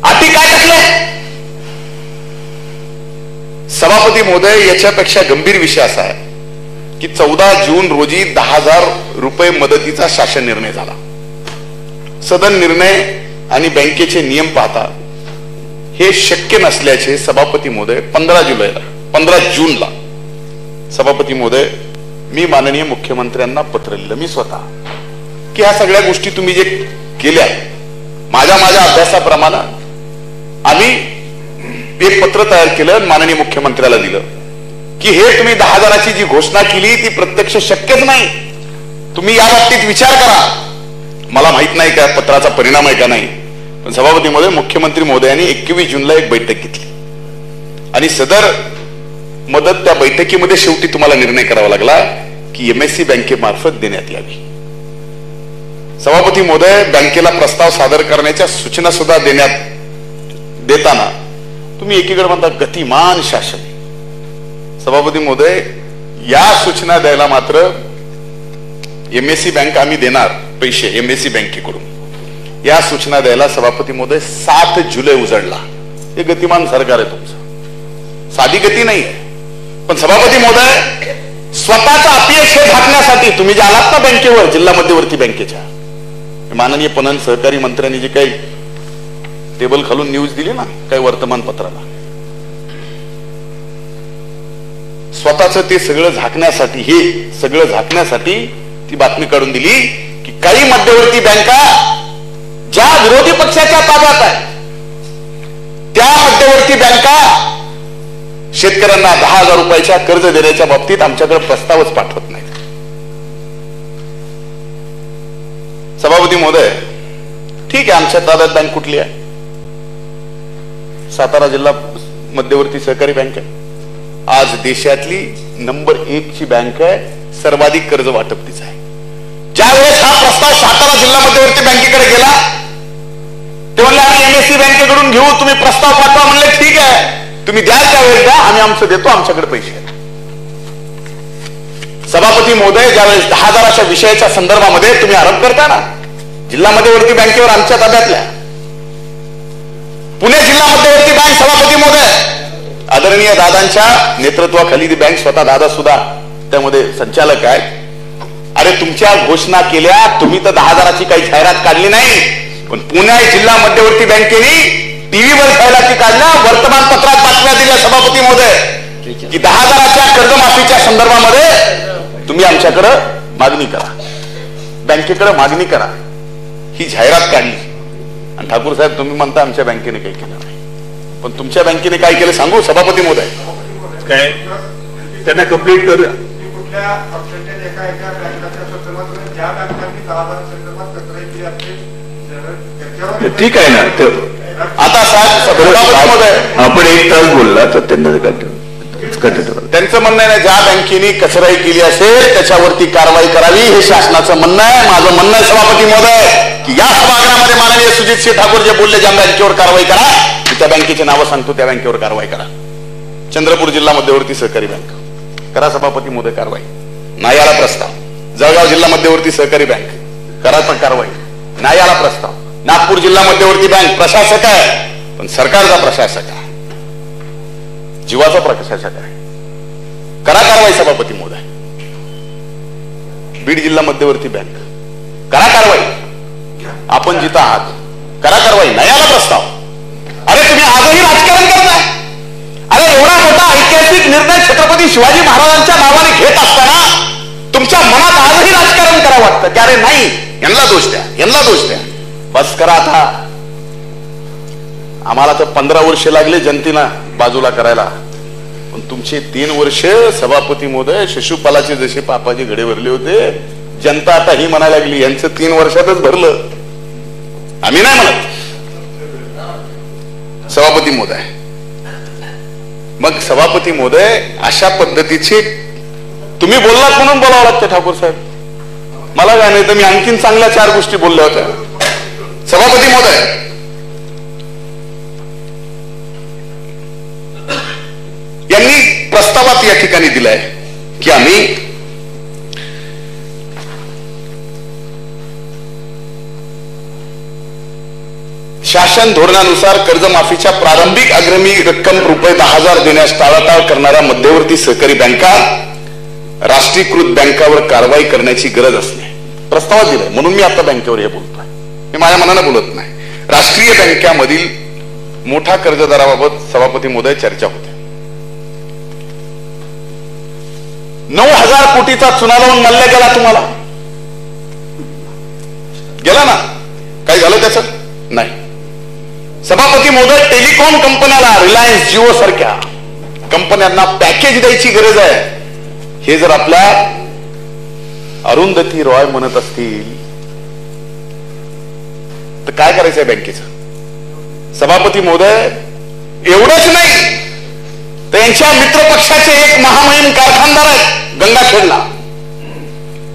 अटी काय टाकले सभापती महोदय? याच्यापेक्षा गंभीर विषय असा आहे की 14 जून रोजी 10,000 रुपये मदतीचा शासन निर्णय झाला. सदन निर्णय आणि बँकेचे नियम पाहता हे शक्य नसल्याचे सभापती महोदय 15 जूनला सभापती महोदय मी माननीय मुख्यमंत्र्यांना पत्र लिहिलं, मी स्वतः, की ह्या सगळ्या गोष्टी तुम्ही जे केल्या माझ्या अभ्यासाप्रमाणे आम्ही एक पत्र तयार केलं, माननीय मुख्यमंत्र्याला दिलं की हे तुम्ही 10,000ची जी घोषणा केली ती प्रत्यक्ष शक्यच नाही, तुम्ही या बाबतीत विचार करा. मला माहित नाही का पत्राचा परिणाम आहे का नाही, पण सभापती महोदय मुख्यमंत्री महोदयांनी 21 जूनला एक बैठक घेतली आणि सदर मदत त्या बैठकीमध्ये शेवटी तुम्हाला निर्णय करावा लागला की MSC बँकेमार्फत देण्यात यावी. सभापती महोदय, बँकेला प्रस्ताव सादर करण्याच्या सूचना सुद्धा देताना तुम्ही एकीकडे म्हणता गतिमान शासन. सभापती महोदय, या सूचना द्यायला मात्र MSC बँक आम्ही देणार पैसे MSC बँकेकडून, या सूचना द्यायला सभापती महोदय 7 जुलै उजळला. हे गतिमान सरकार आहे तुमचं, साधी गती नाही आहे. पण सभापती महोदय, स्वतःचा अपयश हे झाकण्यासाठी तुम्ही जे आलात ना बँकेवर, जिल्हा मध्यवर्ती बँकेच्या, माननीय पणन सहकारी मंत्र्यांनी जे काही टेबल खालून न्यूज दिली ना काही वर्तमानपत्राला, स्वतःच ते सगळं झाकण्यासाठी, हे सगळं झाकण्यासाठी ती बातमी काढून दिली की काही मध्यवर्ती बँका ज्या विरोधी पक्षाच्या ताब्यात आहे त्या मध्यवर्ती बँका शेतकऱ्यांना 10,000 रुपयाच्या कर्ज देण्याच्या बाबतीत आमच्याकडे प्रस्तावच पाठवत नाहीत. सभापती महोदय, ठीक आहे, आमच्या ताब्यात बँक कुठली आहे? सातारा जिल्हा मध्यवर्ती सहकारी बँक आहे. आज देशातली नंबर 1 ची बँक आहे, सर्वाधिक कर्ज वाटप तिचं आहे. ज्यावेळेस हा प्रस्ताव सातारा जिल्हा मध्यवर्ती बँकेकडे गेला ते म्हणले आम्ही MSC बँकेकडून घेऊ, तुम्ही प्रस्ताव पाठवा. म्हणले ठीक आहे, तुम्ही द्याल त्यावेळेस द्या, आम्ही आमचं देतो, आमच्याकडे पैसे आहेत. सभापती महोदय, ज्यावेळेस 10,000च्या विषयाच्या संदर्भामध्ये तुम्ही आरोप करता ना जिल्हा मध्यवर्ती बँकेवर, आमच्या ताब्यातल्या पुणे जिल्हा मध्यवर्ती बँक, सभापती महोदय आदरणीय दादांच्या नेतृत्वाखाली ती बँक, स्वतः दादा सुद्धा त्यामध्ये संचालक आहेत. अरे तुमच्या घोषणा केल्या, तुम्ही तर 10,000ची काही जाहिरात काढली नाही, पण पुणे जिल्हा मध्यवर्ती बँकेने टीव्हीवर जाहिराती काढल्या, वर्तमानपत्रात बातम्या दिल्या सभापती महोदय की 10,000च्या कर्जमाफीच्या संदर्भामध्ये तुम्ही आमच्याकडे मागणी करा, बँकेकडे मागणी करा, ही जाहिरात काढली. आणि ठाकूर साहेब तुम्ही म्हणता आमच्या बँकेने काही केलं नाही, पण तुमच्या बँकेने काय केलं सांगू सभापती महोदय? काय त्यांना कंप्लीट करूया. ठीक आहे ना, आता साहेब महोदय आपण 1 तास बोलला तर त्यांना त्यांचं म्हणणं आहे ज्या बँकेने कचराई केली असेल त्याच्यावरती कारवाई करावी, हे शासनाचं म्हणणं आहे. माझं म्हणणं आहे सभापती महोदय की या सभागृहामध्ये माननीय सुजितसिंह ठाकूर जे बोलले ज्या बँकेवर कारवाई करा, त्या बँकेचे नावं सांगतो, त्या बँकेवर कारवाई करा. चंद्रपूर जिल्हा मध्यवर्ती सहकारी बँक करा सभापती महोदय कारवाई. नाही आला प्रस्ताव. जळगाव जिल्हा मध्यवर्ती सहकारी बँक करा कारवाई. नाही आला प्रस्ताव. नागपूर जिल्हा मध्यवर्ती बँक प्रशासक आहे पण सरकारचा प्रशासक आहे, जीवाचा प्रशासक आहे. करा कारवाई सभापती महोदय. बीड जिल्हा मध्यवर्ती बँक करा कारवाई. आपण जिथं आहात करा कारवाई. नाही आला प्रस्ताव. अरे तुम्ही आजही राजकारण करताय. अरे एवढा मोठा ऐतिहासिक निर्णय छत्रपती शिवाजी महाराजांच्या नावाने घेत असताना तुमच्या मनात आजही राजकारण करावं वाटतं की अरे नाही, यांना दोष द्या, यांना दोष द्या. बस करा आता. आम्हाला तर 15 वर्ष लागले जनतेला बाजूला करायला, पण तुमचे 3 वर्ष सभापती महोदय शिशुपालाचे जसे पापाचे घडे भरले होते, जनता आता ही म्हणायला लागली यांचं 3 वर्षातच भरलं. आम्ही नाही म्हणत सभापती महोदय. मग सभापती महोदय अशा पद्धतीचे तुम्ही बोललात म्हणून बोलावं लागतं ठाकूर साहेब. मला काय नाही तर मी आणखीन चांगल्या 4 गोष्टी बोलल्या होत्या. सभापती महोदय, यांनी प्रस्तावात या ठिकाणी दिलाय की आम्ही शासन धोरणानुसार कर्जमाफीच्या प्रारंभिक अग्रिमी रक्कम रुपये 10,000 देण्यास टाळाटाळ करणाऱ्या मध्यवर्ती सहकारी बँका राष्ट्रीयकृत बँकावर कारवाई करण्याची गरज असणे प्रस्तावात दिलाय. म्हणून मी आता बँकेवर हे बोलतोय. मी माझ्या मनानं बोलत नाही. राष्ट्रीय बँकांमधील मोठ्या कर्जदाराबाबत सभापती महोदय चर्चा होते. 9,000 कोटीचा चुना लावून मल्ल्या गेला. तुम्हाला गेला ना? काय झालं त्याचं? नाही. सभापती महोदय, टेलिकॉम कंपन्याला रिलायन्स जिओ सारख्या कंपन्यांना पॅकेज द्यायची गरज आहे हे जर आपल्या अरुंधती रॉय म्हणत असतील तर काय करायचंय बँकेचं? सभापती महोदय, एवढंच नाही तर यांच्या मित्रपक्षाचे एक महामहिम कारखानदार आहेत गंगाखेडला.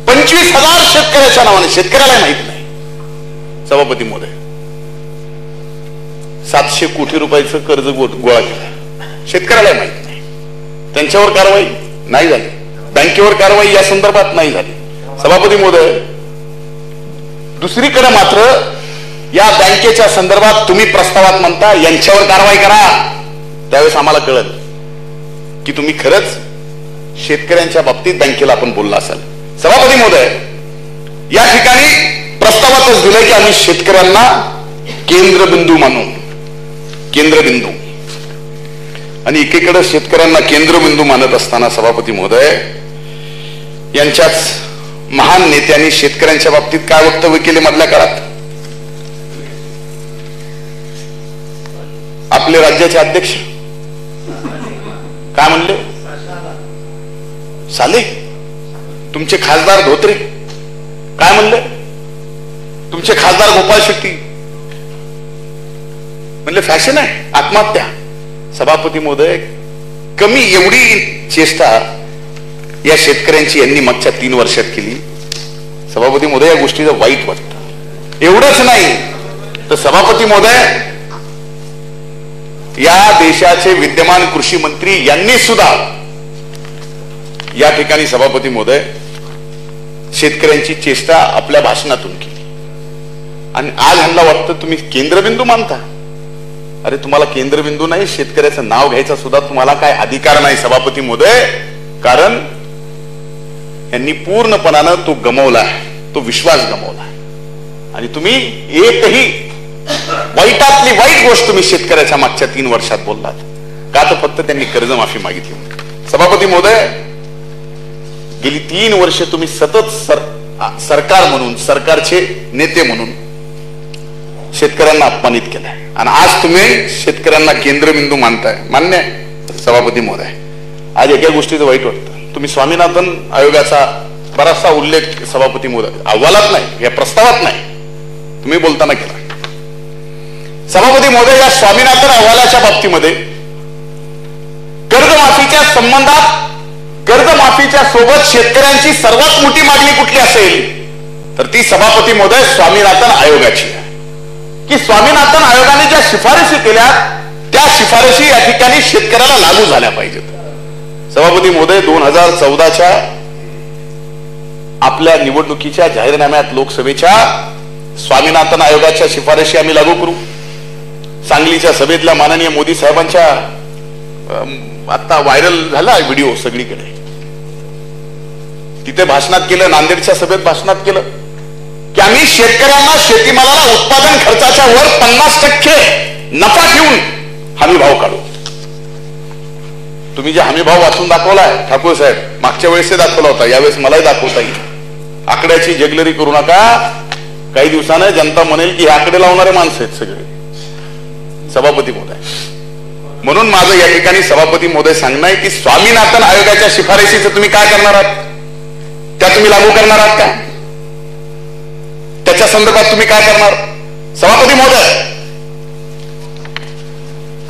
25,000 शेतकऱ्याच्या नावाने, शेतकऱ्याला माहित नाही सभापती महोदय, 700 कोटी रुपयाचं कर्ज गोळा केलं. शेतकऱ्याला माहित नाही. त्यांच्यावर कारवाई नाही झाली. बँकेवर कारवाई या संदर्भात नाही झाली. सभापती महोदय, दुसरीकडे मात्र या बँकेच्या संदर्भात तुम्ही प्रस्तावात म्हणता यांच्यावर कारवाई करा. त्यावेळेस आम्हाला कळलं की तुम्ही खरंच शेतकऱ्यांच्या बाबतीत बँकेला आपण बोलला असाल. सभापती महोदय, या ठिकाणी प्रस्तावातच दिलंय की आम्ही शेतकऱ्यांना केंद्रबिंदू मानू. केंद्रबिंदू. आणि एकीकडे शेतकऱ्यांना केंद्रबिंदू मानत असताना सभापती महोदय, यांच्याच महान नेत्यांनी शेतकऱ्यांच्या बाबतीत काय वक्तव्य केले मधल्या काळात? आपले राज्याचे अध्यक्ष काय म्हणले? साले. तुमचे खासदार धोत्रे काय म्हणले? तुमचे खासदार गोपाळ शेट्टी म्हणले फॅशन आहे, आत्महत्या. सभापती महोदय, कमी एवढी चेष्टा या शेतकऱ्यांची यांनी मागच्या 3 वर्षात केली. सभापती महोदय, या गोष्टीचं वाईट वाटतं. एवढंच नाही तर सभापती महोदय, या देशाचे विद्यमान कृषी मंत्री यांनी सुद्धा या ठिकाणी सभापती महोदय शेतकऱ्यांची चेष्टा आपल्या भाषणातून केली. आणि आज ह्यांना वाटतं तुम्ही केंद्रबिंदू मानता. अरे तुम्हाला केंद्रबिंदू नाही, शेतकऱ्याचं नाव घ्यायचा सुद्धा तुम्हाला काय अधिकार नाही सभापती महोदय. कारण यांनी पूर्णपणानं तो गमावला, तो विश्वास गमावला. आणि तुम्ही एकही वाईटातली वाईट गोष्ट तुम्ही शेतकऱ्याच्या मागच्या 3 वर्षात बोललात का? तर फक्त त्यांनी कर्जमाफी मागितली. सभापती महोदय, गेली 3 वर्ष तुम्ही सतत सरकार म्हणून, सरकारचे नेते म्हणून शेतकऱ्यांना अपमानित केलाय आणि आज तुम्ही शेतकऱ्यांना केंद्रबिंदू मानताय. मान्य आहे सभापती महोदय. आज एका गोष्टीचं वाईट वाटतं, तुम्ही स्वामीनाथन आयोगाचा बराचसा उल्लेख सभापती महोदय अहवालात नाही, या प्रस्तावात नाही, तुम्ही बोलताना केला. सभापती महोदय, या स्वामीनाथन अहवालाच्या बाबतीमध्ये कर्जमाफीच्या संबंधात, कर्जमाफीच्या सोबत शेतकऱ्यांची सर्वात मोठी मागणी कुठली असेल तर ती सभापती महोदय स्वामीनाथन आयोगाची आहे. की स्वामीनाथन आयोगाने ज्या शिफारशी केल्या त्या शिफारशी या ठिकाणी शेतकऱ्याला लागू झाल्या पाहिजेत. सभापती महोदय, 2014च्या आपल्या निवडणुकीच्या जाहीरनाम्यात लोकसभेच्या स्वामीनाथन आयोगाच्या शिफारशी आम्ही लागू करू. सांगलीच्या सभेतल्या माननीय मोदी साहेबांच्या आता व्हायरल झाला व्हिडिओ सगळीकडे, तिथे भाषणात केलं, नांदेडच्या सभेत भाषणात केलं की आम्ही शेतकऱ्यांना शेतीमालाला उत्पादन खर्चाच्या वर 50% नफा ठेवून हमी भाव काढू. तुम्ही जे हमी भाव वाचून दाखवलाय ठाकूर साहेब, मागच्या वेळेस दाखवला होता, यावेळेस मलाही दाखवता येईल. आकड्याची जगलरी करू नका, काही दिवसानं जनता म्हणेल की हे आकडे लावणारे माणसं आहेत सगळे. सभापती महोदय, म्हणून माझं या ठिकाणी सभापती महोदय सांगणं आहे की स्वामीनाथन आयोगाच्या शिफारशीचं तुम्ही काय करणार आहात, त्या तुम्ही लागू करणार आहात का, त्याच्या संदर्भात तुम्ही काय करणार. सभापती महोदय,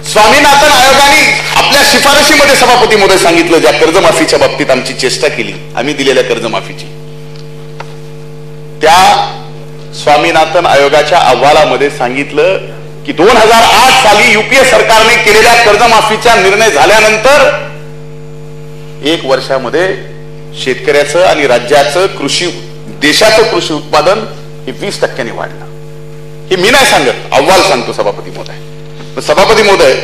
स्वामीनाथन आयोगाने आपल्या शिफारशीमध्ये सभापती महोदय सांगितलं, ज्या कर्जमाफीच्या बाबतीत आमची चेष्टा केली आम्ही दिलेल्या कर्जमाफीची, त्या स्वामीनाथन आयोगाच्या अहवालामध्ये सांगितलं की 2008 साली युपीए सरकारने केलेल्या कर्जमाफीचा निर्णय झाल्यानंतर 1 वर्षामध्ये शेतकऱ्याचं आणि राज्याचं देशाचं कृषी उत्पादन हे 20% वाढलं. हे मी नाही सांगत, अहवाल सांगतो सभापती महोदय. सभापती महोदय,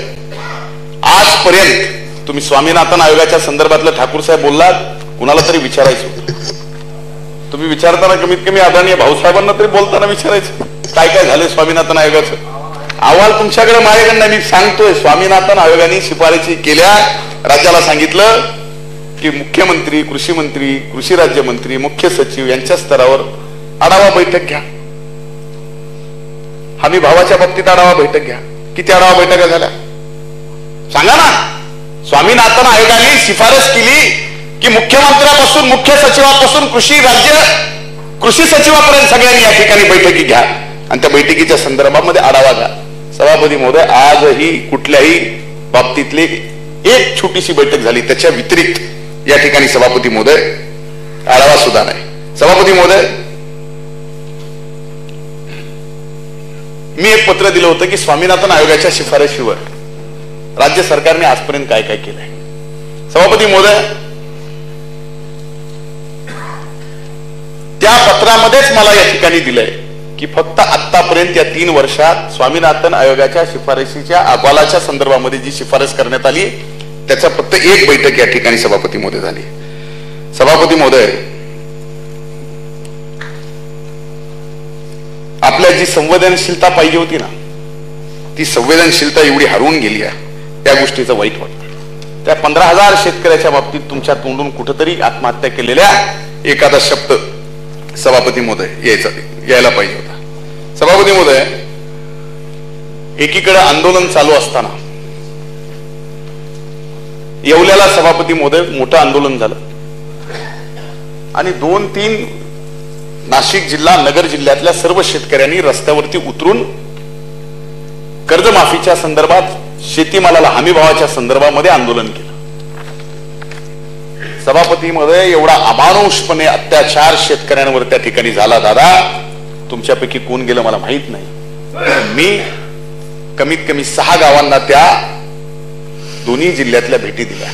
आजपर्यंत तुम्ही स्वामीनाथन आयोगाच्या संदर्भातलं ठाकूर साहेब बोललात, कुणाला तरी विचारायचं होतं. तुम्ही विचारताना कमीत कमी आदरणीय भाऊसाहेबांना तरी बोलताना विचारायचं काय काय झालं स्वामीनाथन आयोगाचं. अहवाल तुमच्याकडे माझ्याकडनं मी सांगतोय, स्वामीनाथन आयोगाने शिफारशी केल्या, राज्याला सांगितलं की मुख्यमंत्री, कृषी मंत्री, कृषी राज्यमंत्री, मुख्य सचिव यांच्या स्तरावर आढावा बैठक घ्या. हमी भावाच्या बाबतीत आढावा बैठक घ्या. किती आढावा बैठका झाल्या सांगा ना. स्वामीनाथन आयोगाने शिफारस केली की मुख्यमंत्र्यापासून मुख्य सचिवापासून कृषी सचिवापर्यंत सगळ्यांनी या ठिकाणी बैठकी घ्या आणि त्या बैठकीच्या संदर्भामध्ये आढावा घ्या. सभापती महोदय, आजही कुठल्याही बाबतीतली एक छोटीशी बैठक झाली, त्याच्या व्यतिरिक्त या ठिकाणी सभापती महोदय आढावा सुद्धा नाही. सभापती महोदय, मी एक पत्र दिलं होतं की स्वामीनाथन आयोगाच्या शिफारशीवर राज्य सरकारने आजपर्यंत काय काय केलंय. सभापती महोदय, त्या पत्रामध्येच मला या ठिकाणी दिलंय की फक्त आतापर्यंत या 3 वर्षात स्वामीनाथन आयोगाच्या शिफारशीच्या अहवालाच्या संदर्भामध्ये जी शिफारस करण्यात आली त्याचा फक्त एक बैठक या ठिकाणी सभापती महोदय झाली. सभापती महोदय, आपल्या जी संवेदनशीलता पाहिजे होती ना, ती संवेदनशीलता एवढी हरवून गेली आहे, त्या गोष्टीचं वाईट वाटतं. त्या 15,000 शेतकऱ्याच्या बाबतीत तुमच्या तोंडून कुठेतरी आत्महत्या केलेल्या एखादा शब्द सभापती महोदय यायला पाहिजे होता. सभापती महोदय, एकीकडे आंदोलन चालू असताना येवल्याला सभापती महोदय मोठं आंदोलन झालं आणि 2-3 नाशिक जिल्हा, नगर जिल्ह्यातल्या सर्व शेतकऱ्यांनी रस्त्यावरती उतरून कर्जमाफीच्या संदर्भात, शेतीमालाला हमी भावाच्या संदर्भामध्ये आंदोलन केलं. सभापती महोदय, एवढा अमानुषपणे अत्याचार शेतकऱ्यांवर त्या ठिकाणी झाला. दादा, तुमच्यापैकी कोण गेलं मला माहित नाही. मी कमीत कमी 6 गावांना त्या दोन्ही जिल्ह्यातल्या भेटी दिल्या.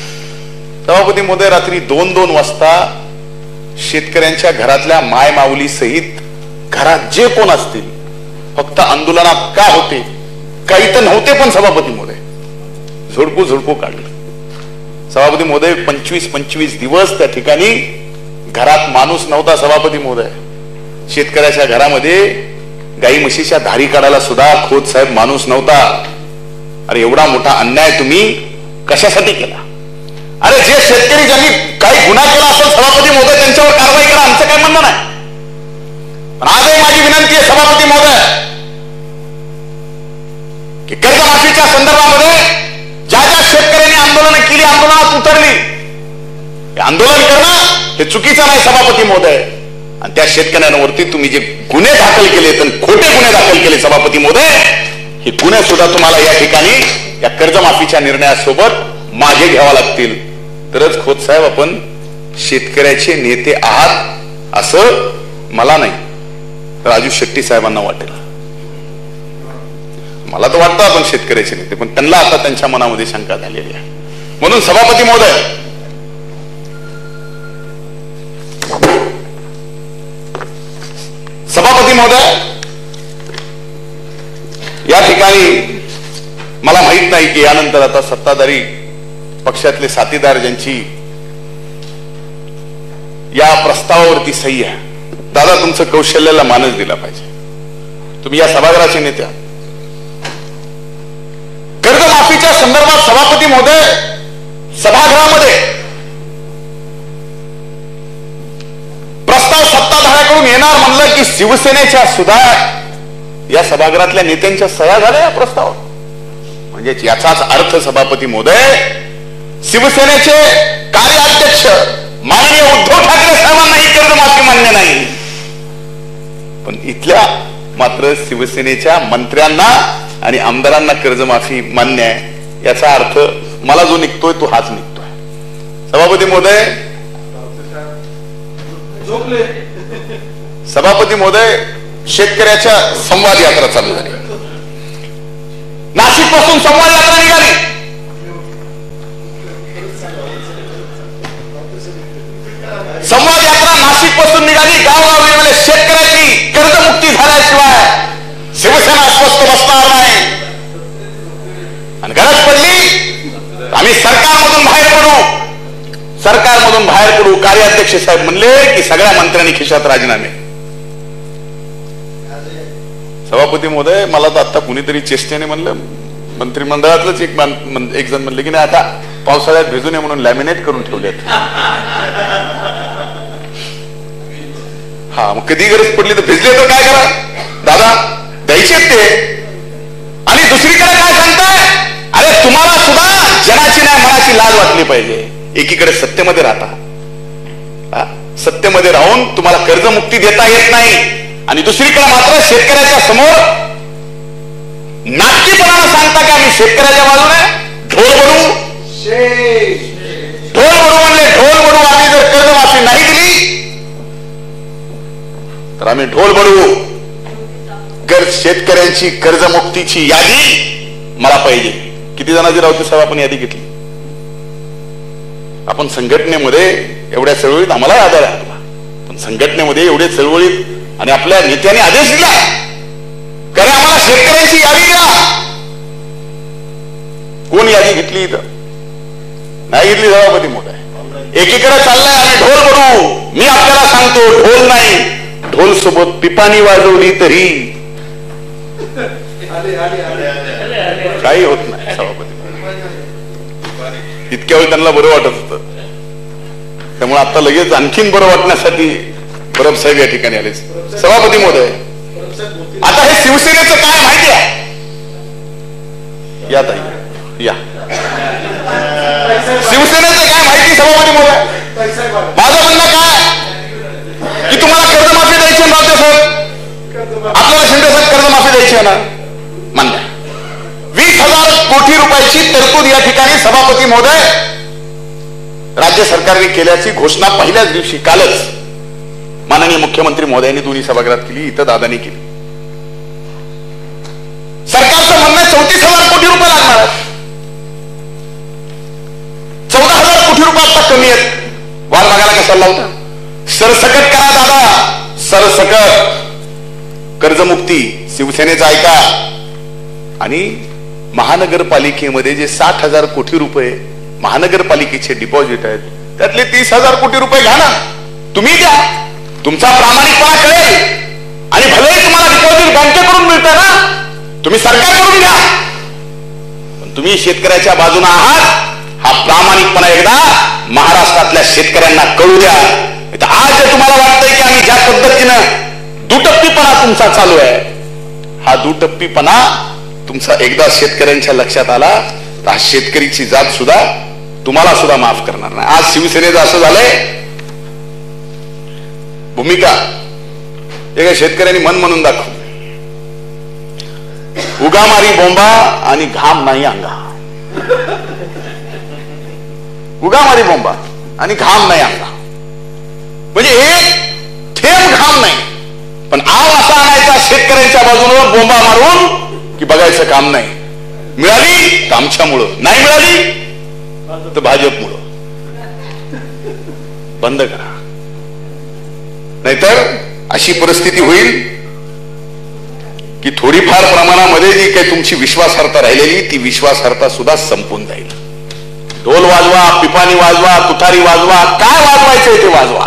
सभापती महोदय, रात्री 2-2 वाजता शेतकऱ्यांच्या घरातल्या माय माऊली सहित घरात जे कोण असतील फक्त आंदोलनात का होते, काही तर नव्हते, पण सभापती महोदय झोडपू काढले. सभापती महोदय, 25 दिवस त्या ठिकाणी घरात माणूस नव्हता. सभापती महोदय, शेतकऱ्याच्या घरामध्ये गाई म्हशीच्या धारी काढायला सुद्धा खोत साहेब माणूस नव्हता. अरे, एवढा मोठा अन्याय तुम्ही कशासाठी केला? अरे, जे शेतकरी ज्यांनी काही गुन्हा केला असेल सभापती महोदय, त्यांच्यावर कारवाई करा, आमचं काय म्हणणं नाही. पण आजही माझी विनंती आहे सभापती महोदय की कर्जमाफीच्या संदर्भामध्ये ज्या शेतकऱ्यांनी आंदोलन केली, आंदोलनात उतरली, आंदोलन करणं हे चुकीचं नाही सभापती महोदय. आणि त्या शेतकऱ्यांवरती तुम्ही जे गुन्हे दाखल केले, तर खोटे गुन्हे दाखल केले सभापती महोदय, हे गुन्हे सुद्धा तुम्हाला या ठिकाणी या कर्जमाफीच्या निर्णयासोबत मागे घ्यावा लागतील. तरच खोत साहेब आपण शेतकऱ्याचे नेते आहात असं मला नाही, राजू शेट्टी साहेबांना वाटेल. मला तर वाटतं आपण शेतकऱ्याचे नेते, पण त्यांना आता त्यांच्या मनामध्ये शंका झालेली आहे. म्हणून सभापती महोदय, सभापती महोदय, या ठिकाणी मला माहित नाही की यानंतर आता सत्ताधारी पक्षातले साथीदार ज्यांची या प्रस्तावावरती सही आहे, दादा तुमचं कौशल्याला मानच दिला पाहिजे. तुम्ही या सभागृहाचे नेते आहात. कर्जमाफीच्या संदर्भात सभापती महोदय सभागृहामध्ये प्रस्ताव सत्ताधाऱ्याकडून येणार म्हणलं की शिवसेनेच्या सुद्धा या सभागृहातल्या नेत्यांच्या सह्या झाल्या या प्रस्तावावर. म्हणजे याचाच अर्थ सभापती महोदय, शिवसेनेचे कार्याध्यक्ष माननीय उद्धव ठाकरे साहेबांनाही कर्जमाफी मान्य नाही, पण इथल्या मात्र शिवसेनेच्या मंत्र्यांना आणि आमदारांना कर्जमाफी मान्य आहे. याचा अर्थ मला जो निघतोय तो हाच निघतोय. सभापती महोदय, सभापती महोदय, शेतकऱ्याच्या संवाद यात्रा चालू झाली. नाशिक पासून संवाद यात्रा निघाली. संवाद यात्रा नाशिक पासून निघाली. गावोगावी शेतकऱ्याची कर्जमुक्ती झाल्याशिवाय शिवसेना अस्वस्थ बसणार नाही. आणि गरज पडली आम्ही सरकारमधून बाहेर पडू, सरकारमधून बाहेर पडू. कार्याध्यक्ष साहेब म्हणले की सगळ्या मंत्र्यांनी खिशात राजीनामे. सभापती महोदय, मला तर आता कुणीतरी चेष्टेने म्हणलं, मंत्रिमंडळातलंच एक जण म्हणले की नाही आता पावसाळ्यात भिजू नये म्हणून लॅमिनेट करून ठेवलेत. हा, मग कधी गरज पडली तर भिजले तर काय करा दादा, द्यायचेच ते. आणि दुसरीकडे काय सांगताय, अरे तुम्हाला सुद्धा जनाची नाही मनाची लाज वाटली पाहिजे. एकीकडे सत्तेमध्ये राहता, सत्तेमध्ये राहून तुम्हाला कर्जमुक्ती देता येत नाही, आणि दुसरीकडे मात्र शेतकऱ्याच्या समोर नाटकीपणानं सांगता की आम्ही शेतकऱ्याच्या बाजूने ढोल बडू म्हणले. ढोल बडू आम्ही जर कर्जमाफी नाही दिली तर आम्ही ढोल बडू. शेतकऱ्यांची कर्जमुक्तीची यादी मला पाहिजे. किती जणांची रावते साहेब आपण यादी घेतली. आपण संघटनेमध्ये एवढ्या चळवळीत आम्हाला आधार आहे, पण संघटनेमध्ये एवढे चळवळीत आणि आपल्या नेत्याने आदेश दिला कारण आम्हाला शेतकऱ्यांची यादी द्या. कोण यादी घेतली? इथं नाही घेतली. सभापती मोठा आहे. एकीकडे चाललाय आम्ही ढोल बडू. मी आपल्याला सांगतो, ढोल नाही, ढोल सोबत पिपाणी वाजवली तरी काही होत नाही. सभापती इतक्या वेळ त्यांना बरं वाटत होतं, त्यामुळे आता लगेच आणखीन बरं वाटण्यासाठी परब साहेब या ठिकाणी आले. सभापती महोदय, आता हे शिवसेनेचं काय माहिती आहे? या ताई या. शिवसेनेचं काय माहिती सभापती महोदय? माझं म्हणणं काय की तुम्हाला कर्जमाफी द्यायची राहते सर, आपल्याला शिंदे साहेब कर्जमाफी द्यायची आहे ना, मान्य. 20,000 कोटी रुपयाची तरतूद या ठिकाणी सभापती महोदय राज्य सरकारने केल्याची घोषणा पहिल्याच दिवशी कालच माननीय मुख्यमंत्री महोदयांनी दोन्ही सभागृहात केली, इथं दादानी केली. सरकारचं म्हणणं 34,000 कोटी रुपये लागणार. 14,000 कोटी रुपये आता कमी आहेत. वाढ मागायला कशाला लावता? सरसकट करा दादा, सरसकट कर्जमुक्ती शिवसेनेचा ऐका. आणि महानगरपालिकेमध्ये जे 60,000 कोटी रुपये महानगरपालिकेचे डिपॉझिट आहेत, त्यातले 30,000 कोटी रुपये घ्या ना, तुम्ही द्या. तुमचा प्रामाणिकपणा कळेल. आणि भलेही तुम्हाला डिपॉझिट बँकेकडून मिळतं ना, तुम्ही सरकारकडून घ्या, पण तुम्ही शेतकऱ्याच्या बाजूने आहात हा प्रामाणिकपणा एकदा महाराष्ट्रातल्या शेतकऱ्यांना कळू द्या. आज तुम्हाला वाटतंय की आम्ही ज्या पद्धतीनं दुटप्पीपणा तुमचा चालू आहे, हा दुटप्पीपणा तुमचा एकदा शेतकऱ्यांच्या लक्षात आला तर आज शेतकरीची जात सुद्धा तुम्हाला सुद्धा माफ करणार नाही. आज शिवसेनेचं असं झालंय भूमिका, एका शेतकऱ्यांनी मन म्हणून दाखव, उगामारी बोंबा आणि घाम नाही अंगा. उगामारी बोंबा आणि घाम नाही अंगा, म्हणजे एक थेंब घाम नाही, पण आव असा आणायचा शेतकऱ्यांच्या बाजूने बोंबा मारून की बघायचं काम नाही. मिळाली तर आमच्यामुळं, नाही मिळाली तर भाजपमुळं. बंद करा, नाहीतर अशी परिस्थिती होईल की थोडीफार प्रमाणामध्ये जी काही तुमची विश्वासार्हता राहिलेली ती विश्वासार्हता सुद्धा संपून जाईल. ढोल वाजवा, पिपाणी वाजवा, तुतारी वाजवा, काय वाजवायचंय ते वाजवा,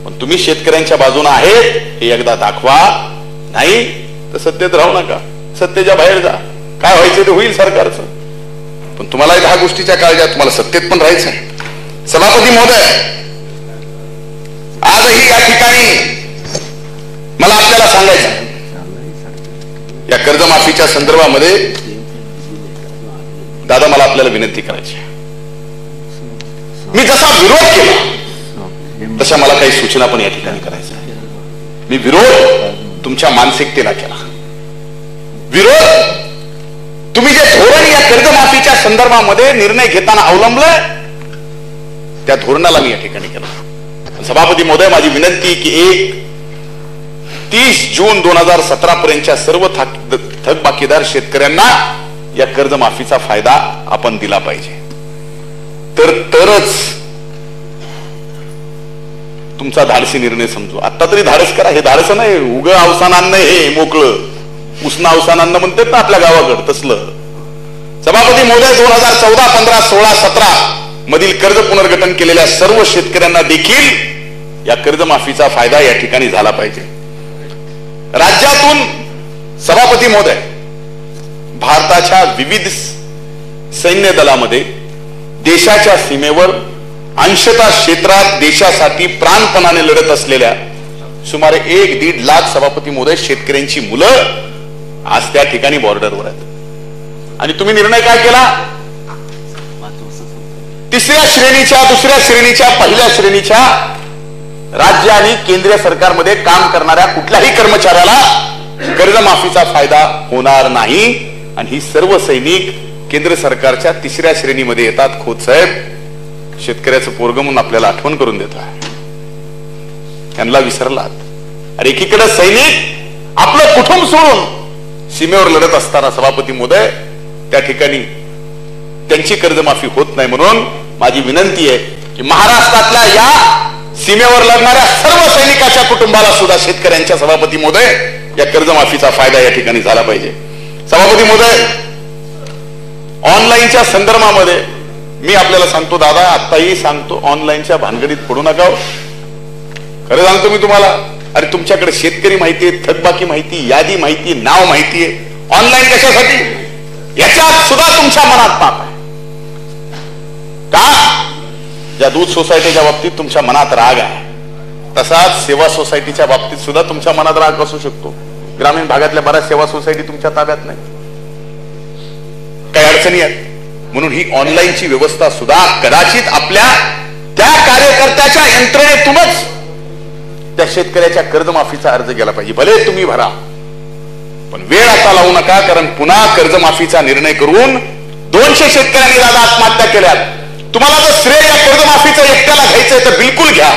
पण तुम्ही शेतकऱ्यांच्या बाजूने आहेत हे एकदा दाखवा. नाही तर सत्तेत राहू नका, सत्तेच्या बाहेर जा, काय व्हायचं ते होईल सरकारचं. पण तुम्हाला 10 गोष्टीच्या काळजी, तुम्हाला सत्तेत पण राहायचं आहे. सभापती महोदय, आजही या ठिकाणी मला आपल्याला सांगायचं या कर्जमाफीच्या संदर्भामध्ये दादा मला आपल्याला विनंती करायची. मी जसा विरोध केला तशा मला काही सूचना पण या ठिकाणी करायच्या. मी विरोध तुमच्या मानसिकतेला केला. विरोध तुम्ही जे धोरण या कर्जमाफीच्या संदर्भामध्ये निर्णय घेताना अवलंबलं त्या धोरणाला मी या ठिकाणी केला. सभापती महोदय, माझी विनंती की 30 जून 2017 पर्यंतच्या सर्व थकबाकीदार शेतकऱ्यांना या कर्जमाफीचा फायदा आपण दिला पाहिजे. तरच तुमचा धाडसी निर्णय समजू. आता तरी धाडस करा. हे धाडस नाही, उग अवसानांना हे मोकळं उष्ण अवसानांना म्हणतात ना आपल्या गावाकडं तसलं. सभापती महोदय, 2014, 15, 16, 17 मधील कर्ज पुनर्गठन केलेल्या सर्व शेतकऱ्यांना देखील या कर्जमाफीचा फायदा या ठिकाणी झाला पाहिजे. राज्यातून सभापती महोदय, भारताच्या विविध सैन्य दलामध्ये देशाच्या सीमेवर अंशतः क्षेत्रात देशासाठी प्राणपणाने लढत असलेल्या सुमारे 1-1.5 लाख सभापती महोदय शेतकऱ्यांची मुलं आज त्या ठिकाणी बॉर्डरवर आहेत. आणि तुम्ही निर्णय काय केला? 3ऱ्या श्रेणीच्या, 2ऱ्या श्रेणीच्या, 1ल्या श्रेणीच्या राज्य आणि केंद्रीय सरकारमध्ये काम करणाऱ्या कुठल्याही कर्मचाऱ्याला कर्जमाफीचा फायदा होणार नाही. आणि ही सर्व सैनिक केंद्र सरकारच्या 3ऱ्या श्रेणीमध्ये येतात. खोत साहेब, शेतकऱ्याचं पोरग म्हणून आपल्याला आठवण करून देत आहे. त्यांना विसरलात. अरे एकीकडे सैनिक आपलं कुटुंब सोडून सीमेवर लढत असताना सभापती महोदय त्या ठिकाणी त्यांची कर्जमाफी होत नाही. म्हणून माझी विनंती आहे की महाराष्ट्रातल्या या सीमेवर लढणाऱ्या सर्व सैनिकाच्या कुटुंबाला सुद्धा शेतकऱ्यांच्या सभापती महोदय या कर्जमाफीचा फायदा या ठिकाणी झाला पाहिजे. सभापती महोदय, ऑनलाईनच्या संदर्भामध्ये मी आपल्याला सांगतो दादा, आताही सांगतो, ऑनलाईनच्या भानगडीत पडू नका. खरं सांगतो मी तुम्हाला. अरे तुमच्याकडे शेतकरी माहिती आहे, थकबाकी माहिती, यादी माहिती, नाव माहिती आहे. ऑनलाईन कशासाठी? याच्यात सुद्धा तुमच्या मनात पाप आहे का? ज्या दूध सोसायटीच्या बाबतीत तुमच्या मनात राग आहे, तसाच सेवा सोसायटीच्या बाबतीत सुद्धा तुमच्या मनात राग असू शकतो. ग्रामीण भागातल्या बऱ्याच सेवा सोसायटी तुमच्या ताब्यात नाही, काही अडचणी आहेत. म्हणून ही ऑनलाईनची व्यवस्था सुद्धा कदाचित आपल्या त्या कार्यकर्त्याच्या यंत्रणेतूनच त्या शेतकऱ्याच्या कर्जमाफीचा अर्ज गेला पाहिजे. भले तुम्ही भरा, पण वेळ आता लावू नका. कारण पुन्हा कर्जमाफीचा निर्णय करून 200 शेतकऱ्यांनी दादा आत्महत्या केल्यात. तुम्हाला जर श्रेय या कर्जमाफीचं एकट्याला घ्यायचंय तर बिलकुल घ्या,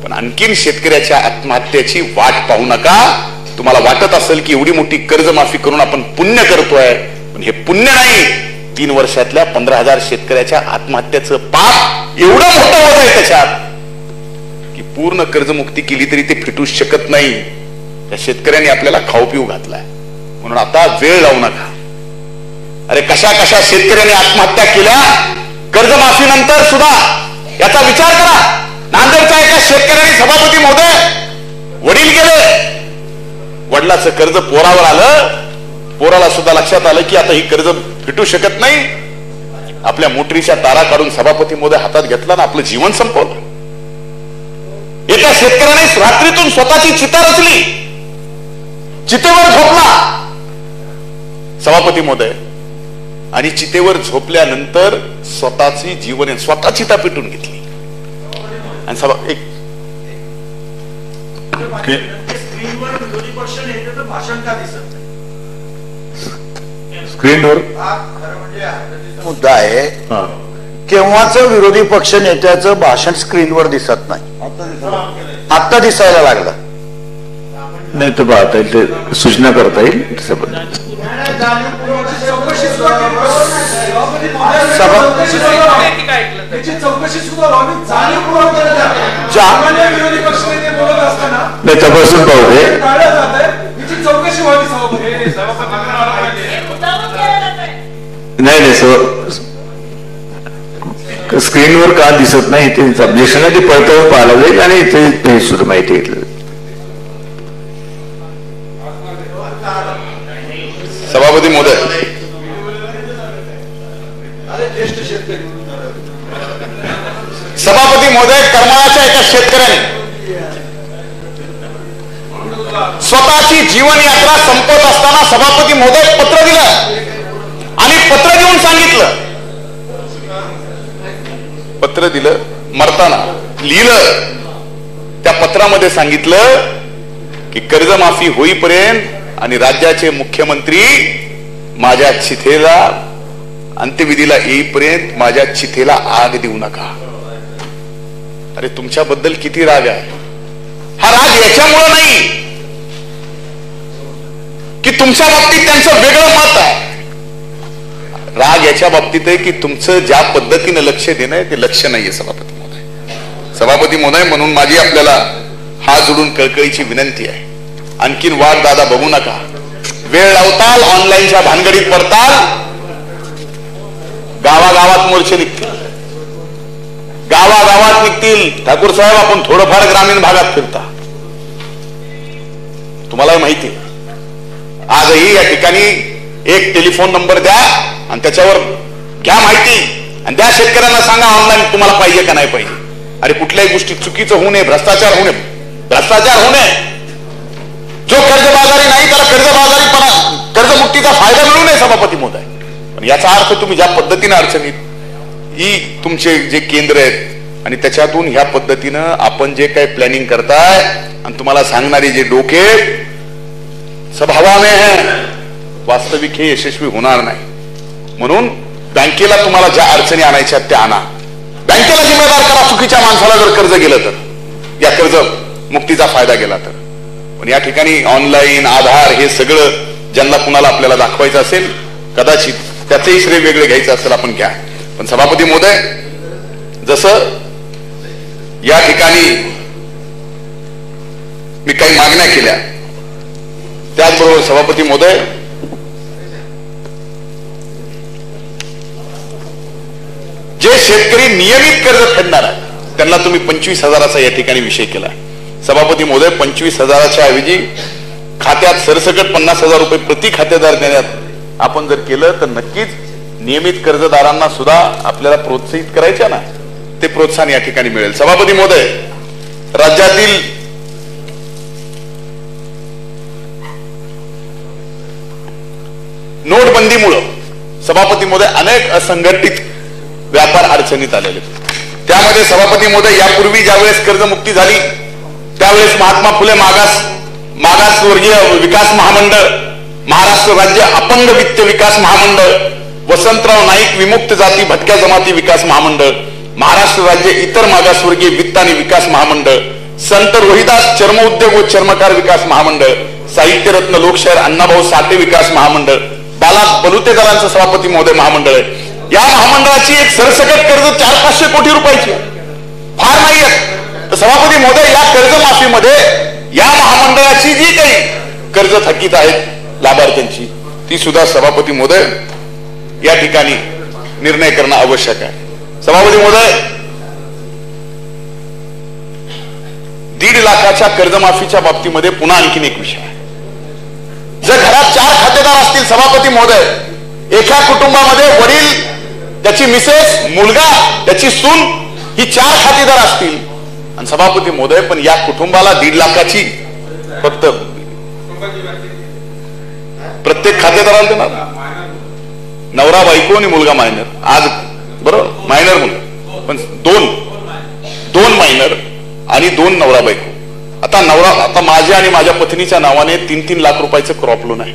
पण आणखीन शेतकऱ्याच्या आत्महत्येची वाट पाहू नका. तुम्हाला वाटत असेल की एवढी मोठी कर्जमाफी करून आपण पुण्य करतोय, पण हे पुण्य नाही. 3 वर्षातल्या 15,000 शेतकऱ्याच्या आत्महत्येचं पाप एवढं मोठं होत आहे त्याच्यात की पूर्ण कर्जमुक्ती केली तरी ते फिटूच शकत नाही. त्या शेतकऱ्यांनी आपल्याला खाऊ पिऊ घातलाय. म्हणून आता वेळ लावू नका. अरे कशा कशा शेतकऱ्यांनी आत्महत्या केल्या कर्जमाफीनंतर सुद्धा, याचा विचार करा. नांदेडच्या एका शेतकऱ्याने सभापती महोदय वडील गेले, वडिलाचं कर्ज पोरावर आलं, पोराला सुद्धा लक्षात आलं की आता ही कर्ज फिटू शकत नाही. आपल्या मोटरीच्या तारा काढून सभापती महोदय हातात घेतला ना आपलं जीवन संपवलं. एका शेतकऱ्याने रात्रीतून स्वतःची चिता रचली, चितेवर झोपला सभापती महोदय, आणि चितेवर झोपल्यानंतर स्वतःची जीवन स्वतः चिता पेटून घेतली. आणि भाषण का दिसत स्क्रीनवर मुद्दा आहे. केव्हाच विरोधी पक्ष नेत्याचं भाषण स्क्रीनवर दिसत नाही, आता दिसायला लागलं. नाही तर पाहता येईल, ते सूचना करता येईल. विरोधी पक्ष नेते बोलत असताना नाही, तपासून पाहू दे. नाही स्क्रीनवर का दिसत नाही ते ऑब्जेक्शन आहे, ते पडताळून पाहायला जाईल आणि ते सुद्धा माहिती घेतलं. सभापती महोदय, करमाळाच्या एका शेतकऱ्याने स्वतःची जीवन यात्रा संपत असताना सभापती महोदय पत्र दिलं आणि पत्र देऊन सांगितलं, पत्र दिलं मरताना लिहिलं, त्या पत्रामध्ये सांगितलं की कर्जमाफी होईपर्यंत आणि राज्याचे मुख्यमंत्री माझ्या चिथेला अंत्यविधीला येईपर्यंत माझ्या चिथेला आग देऊ नका. अरे तुमच्याबद्दल किती राग आहे. हा राग याच्यामुळे नाही की तुमच्या बाबतीत त्यांचं वेगळं मत आहे, राग याच्या बाबतीत आहे की तुमचं ज्या पद्धतीने लक्ष देणं आहे ते लक्ष नाहीये सभापती महोदय. सभापती महोदय, म्हणून माझी आपल्याला हात जोडून कळकळीची विनंती आहे, आणखीन वाट दादा बघू नका. वेळ लावताल, ऑनलाईनच्या भानगडीत पडताल, गावागावात मोर्चे निघतील, गावागावात निघतील. ठाकूर साहेब, आपण थोडंफार ग्रामीण भागात फिरता, तुम्हाला माहिती आहे. आजही या ठिकाणी एक टेलिफोन नंबर द्या आणि त्याच्यावर घ्या माहिती आणि त्या शेतकऱ्यांना सांगा ऑनलाईन तुम्हाला पाहिजे का नाही पाहिजे. अरे कुठल्याही गोष्टी चुकीचं होऊ नये, भ्रष्टाचार होऊ नये. जो कर्जबाजारी नाही त्याला कर्जबाजारीपणा, कर्जमुक्तीचा फायदा मिळू नये सभापती महोदय. पण याचा अर्थ तुम्ही ज्या पद्धतीने अडचणीत ही तुमचे जे केंद्र आहेत आणि त्याच्यातून ह्या पद्धतीनं आपण जे काही प्लॅनिंग करताय आणि तुम्हाला सांगणारे जे डोके सभावा में है, वास्तविक हे यशस्वी होणार नाही. म्हणून बँकेला तुम्हाला ज्या अडचणी आणायच्या त्या आणा, बँकेला जिम्मेदार करा चुकीच्या माणसाला जर कर्ज गेलं तर, या कर्ज मुक्तीचा फायदा गेला तर. पण या ठिकाणी ऑनलाईन आधार हे सगळं ज्यांना कुणाला आपल्याला दाखवायचं असेल, कदाचित त्याचंही श्रेय वेगळे घ्यायचं असेल आपण घ्या. पण सभापती महोदय, जसं या ठिकाणी मी काही मागण्या केल्या, त्याचबरोबर सभापती महोदय, जे शेतकरी नियमित कर्ज फेडणार आहे त्यांना तुम्ही 25,000चा या ठिकाणी विषय केला. सभापती महोदय, 25,000च्या ऐवजी खात्यात सरसकट 50,000 रुपये प्रति खातेदार देण्यात आपण जर केलं तर नक्कीच नियमित कर्जदारांना सुद्धा आपल्याला प्रोत्साहित करायचे ना, ते प्रोत्साहन या ठिकाणी मिळेल. सभापती महोदय, राज्यातील नोटबंदीमुळे सभापती महोदय अनेक असंघटित व्यापार अडचणीत आलेले. त्यामध्ये सभापती महोदय, यापूर्वी ज्यावेळेस कर्जमुक्ती झाली त्यावेळेस महात्मा फुले मागासवर्गीय विकास महामंडळ, महाराष्ट्र राज्य अपंग वित्त विकास महामंडळ, वसंतराव नाईक विमुक्त जाती भटक्या जमाती विकास महामंडळ, महाराष्ट्र राज्य इतर मागासवर्गीय वित्त आणि विकास महामंडळ, संत रोहिदास चर्म उद्योग व चर्मकार विकास महामंडळ, साहित्यरत्न लोकशाहीर अण्णाभाऊ साठे विकास महामंडळ, बाला बलुतेदारांचं सभापती महोदय महामंडळ आहे. या महामंडळाची एक सरसकट कर्ज 400-500 कोटी रुपयाची फार नाही आहे. तर सभापती महोदय, या कर्जमाफीमध्ये या महामंडळाची जी काही कर्ज थकीत आहेत लाभार्थ्यांची, ती सुद्धा सभापती महोदय या ठिकाणी निर्णय करणं आवश्यक आहे. सभापती महोदय, 1.5 लाखाच्या कर्जमाफीच्या बाबतीमध्ये पुन्हा आणखीन एक विषय आहे. जर घरात 4 खातेदार असतील सभापती महोदय, एका कुटुंबामध्ये वडील, त्याची मिसेस, मुलगा, त्याची सून, ही 4 खातेदार असतील आणि सभापती महोदय, पण या कुटुंबाला 1.5 लाखाची फक्त प्रत्येक खातेदाराला देणार. नवरा बायको आणि मुलगा मायनर, आज बरोबर मायनर मुलगा, पण दोन मायनर आणि 2 नवरा बायको. आता माझ्या आणि माझ्या पत्नीच्या नावाने 3-3 लाख रुपयाचं क्रॉप लोन आहे.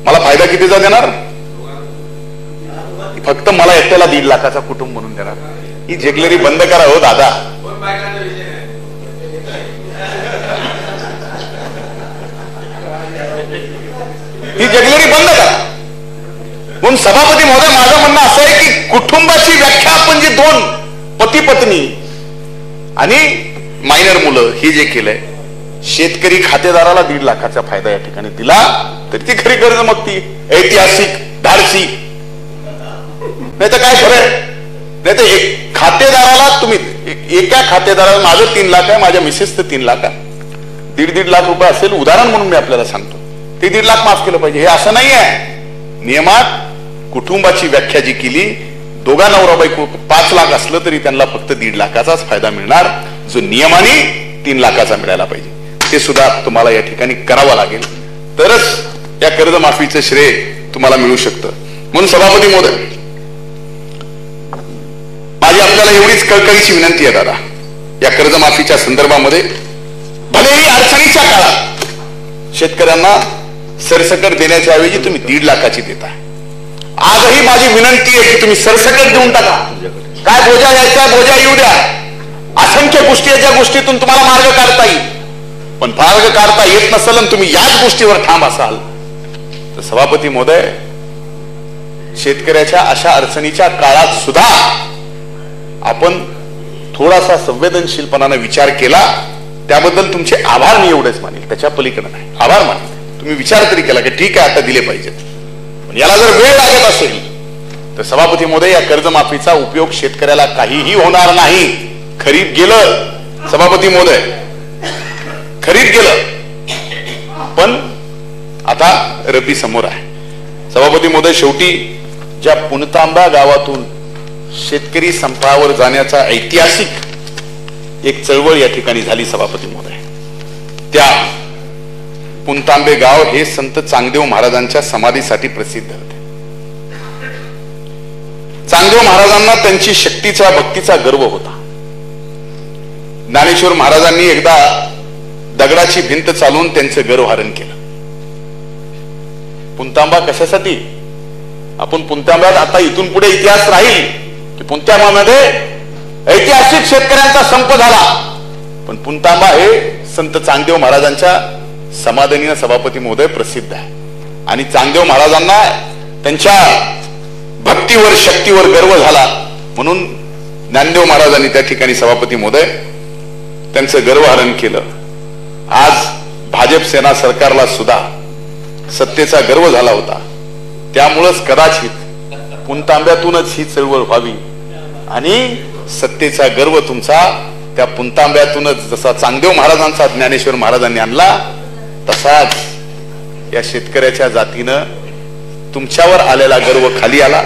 मला फायदा कितीचा देणार? फक्त मला एकट्याला 1.5 लाखाचा कुटुंब म्हणून देणार. ही जेगलरी बंद करा हो दादा. ही जगलेरी बंद करा. म्हणून सभापती महोदय, माझं म्हणणं असं आहे की कुटुंबाची व्याख्या आपण जी 2 पती पत्नी आणि मायनर मुलं ही जे केलंय, शेतकरी खातेदाराला 1.5 लाखाचा फायदा या ठिकाणी दिला तर ती खरी कर्जमुक्ती, ऐतिहासिक, धाडसी. नाही तर काय खरंय? नाही तर एक खातेदाराला तुम्ही एका खातेदाराला माझं 3 लाख आहे, माझ्या मिसेसचं 3 लाख आहे, 1.5 लाख रुपये असेल उदाहरण म्हणून मी आपल्याला सांगतो, ते 1.5 लाख माफ केलं पाहिजे. हे असं नाही आहे. नियमात कुटुंबाची व्याख्या जी केली, दोघा नवरा बायको 5 लाख असलं तरी त्यांना फक्त 1.5 लाखाचाच फायदा मिळणार, जो नियमाने 3 लाखाचा मिळायला पाहिजे. ते सुद्धा तुम्हाला या ठिकाणी करावं लागेल, तरच या कर्जमाफीचं श्रेय तुम्हाला मिळू शकतं. म्हणून सभापती महोदय, माझी आपल्याला एवढीच कळकळीची विनंती आहे दादा, या कर्जमाफीच्या संदर्भामध्ये भलेही अडचणीच्या काळात शेतकऱ्यांना सरसकट देण्याच्या ऐवजी तुम्ही 1.5 लाखाची देताय. आजही माझी विनंती आहे की तुम्ही सरसकट देऊन टाका. काय बोजा यायचा बोजा येऊ द्या. असंख्य गोष्टी आहेत ज्या गोष्टीतून तुम्हाला मार्ग काढता येईल, पण मार्ग काढता येत नसेल आणि तुम्ही याच गोष्टीवर ठाम असाल तर सभापती महोदय, शेतकऱ्याच्या अशा अडचणीच्या काळात सुद्धा आपण थोडासा संवेदनशीलपणाने विचार केला, त्याबद्दल तुमचे आभार मी एवढेच मानेल, त्याच्या पलीकडे नाही. आभार मानेल. तुम्ही विचार तरी केला की ठीक आहे आता दिले पाहिजेत, पण याला जर वेळ लागत असेल तर सभापती महोदय, या कर्जमाफीचा उपयोग शेतकऱ्याला काहीही होणार नाही. खरीप गेलं सभापती महोदय, खरीप गेलं, पण आता रब्बी समोर आहे. सभापती महोदय, शेवटी ज्या पुणतांबा गावातून शेतकरी संपावर जाण्याचा ऐतिहासिक एक चळवळ या ठिकाणी झाली सभापती महोदय, त्या पुणतांबे गाव हे संत चांगदेव महाराजांच्या समाधीसाठी प्रसिद्ध होते. चांगदेव महाराजांना त्यांची शक्तीचा भक्तीचा गर्व होता. ज्ञानेश्वर महाराजांनी एकदा दगडाची भिंत चालवून त्यांचं गर्वहरण केलं. पुणतांबा कशासाठी? आपण पुणतांब्यात आता इथून पुढे इतिहास राहील की पुणतांब्यामध्ये ऐतिहासिक शेतकऱ्यांचा संप झाला, पण पुणतांबा हे संत चांगदेव महाराजांच्या समाधीने सभापती महोदय प्रसिद्ध आहे. आणि चांगदेव महाराजांना त्यांच्या भक्तीवर शक्तीवर गर्व झाला, म्हणून ज्ञानदेव महाराजांनी त्या ठिकाणी सभापती महोदय त्यांचं गर्वहरण केलं. आज भाजप सेना सरकारला सुद्धा सत्तेचा गर्व झाला होता, त्यामुळेच कदाचित पुणतांब्यातूनच ही चळवळ व्हावी आणि सत्तेचा गर्व तुमचा त्या पुणतांब्यातूनच जसा चांगदेव महाराजांचा ज्ञानेश्वर महाराजांनी आणला, तसाच या शेतकऱ्याच्या जातीनं तुमच्यावर आलेला गर्व खाली आला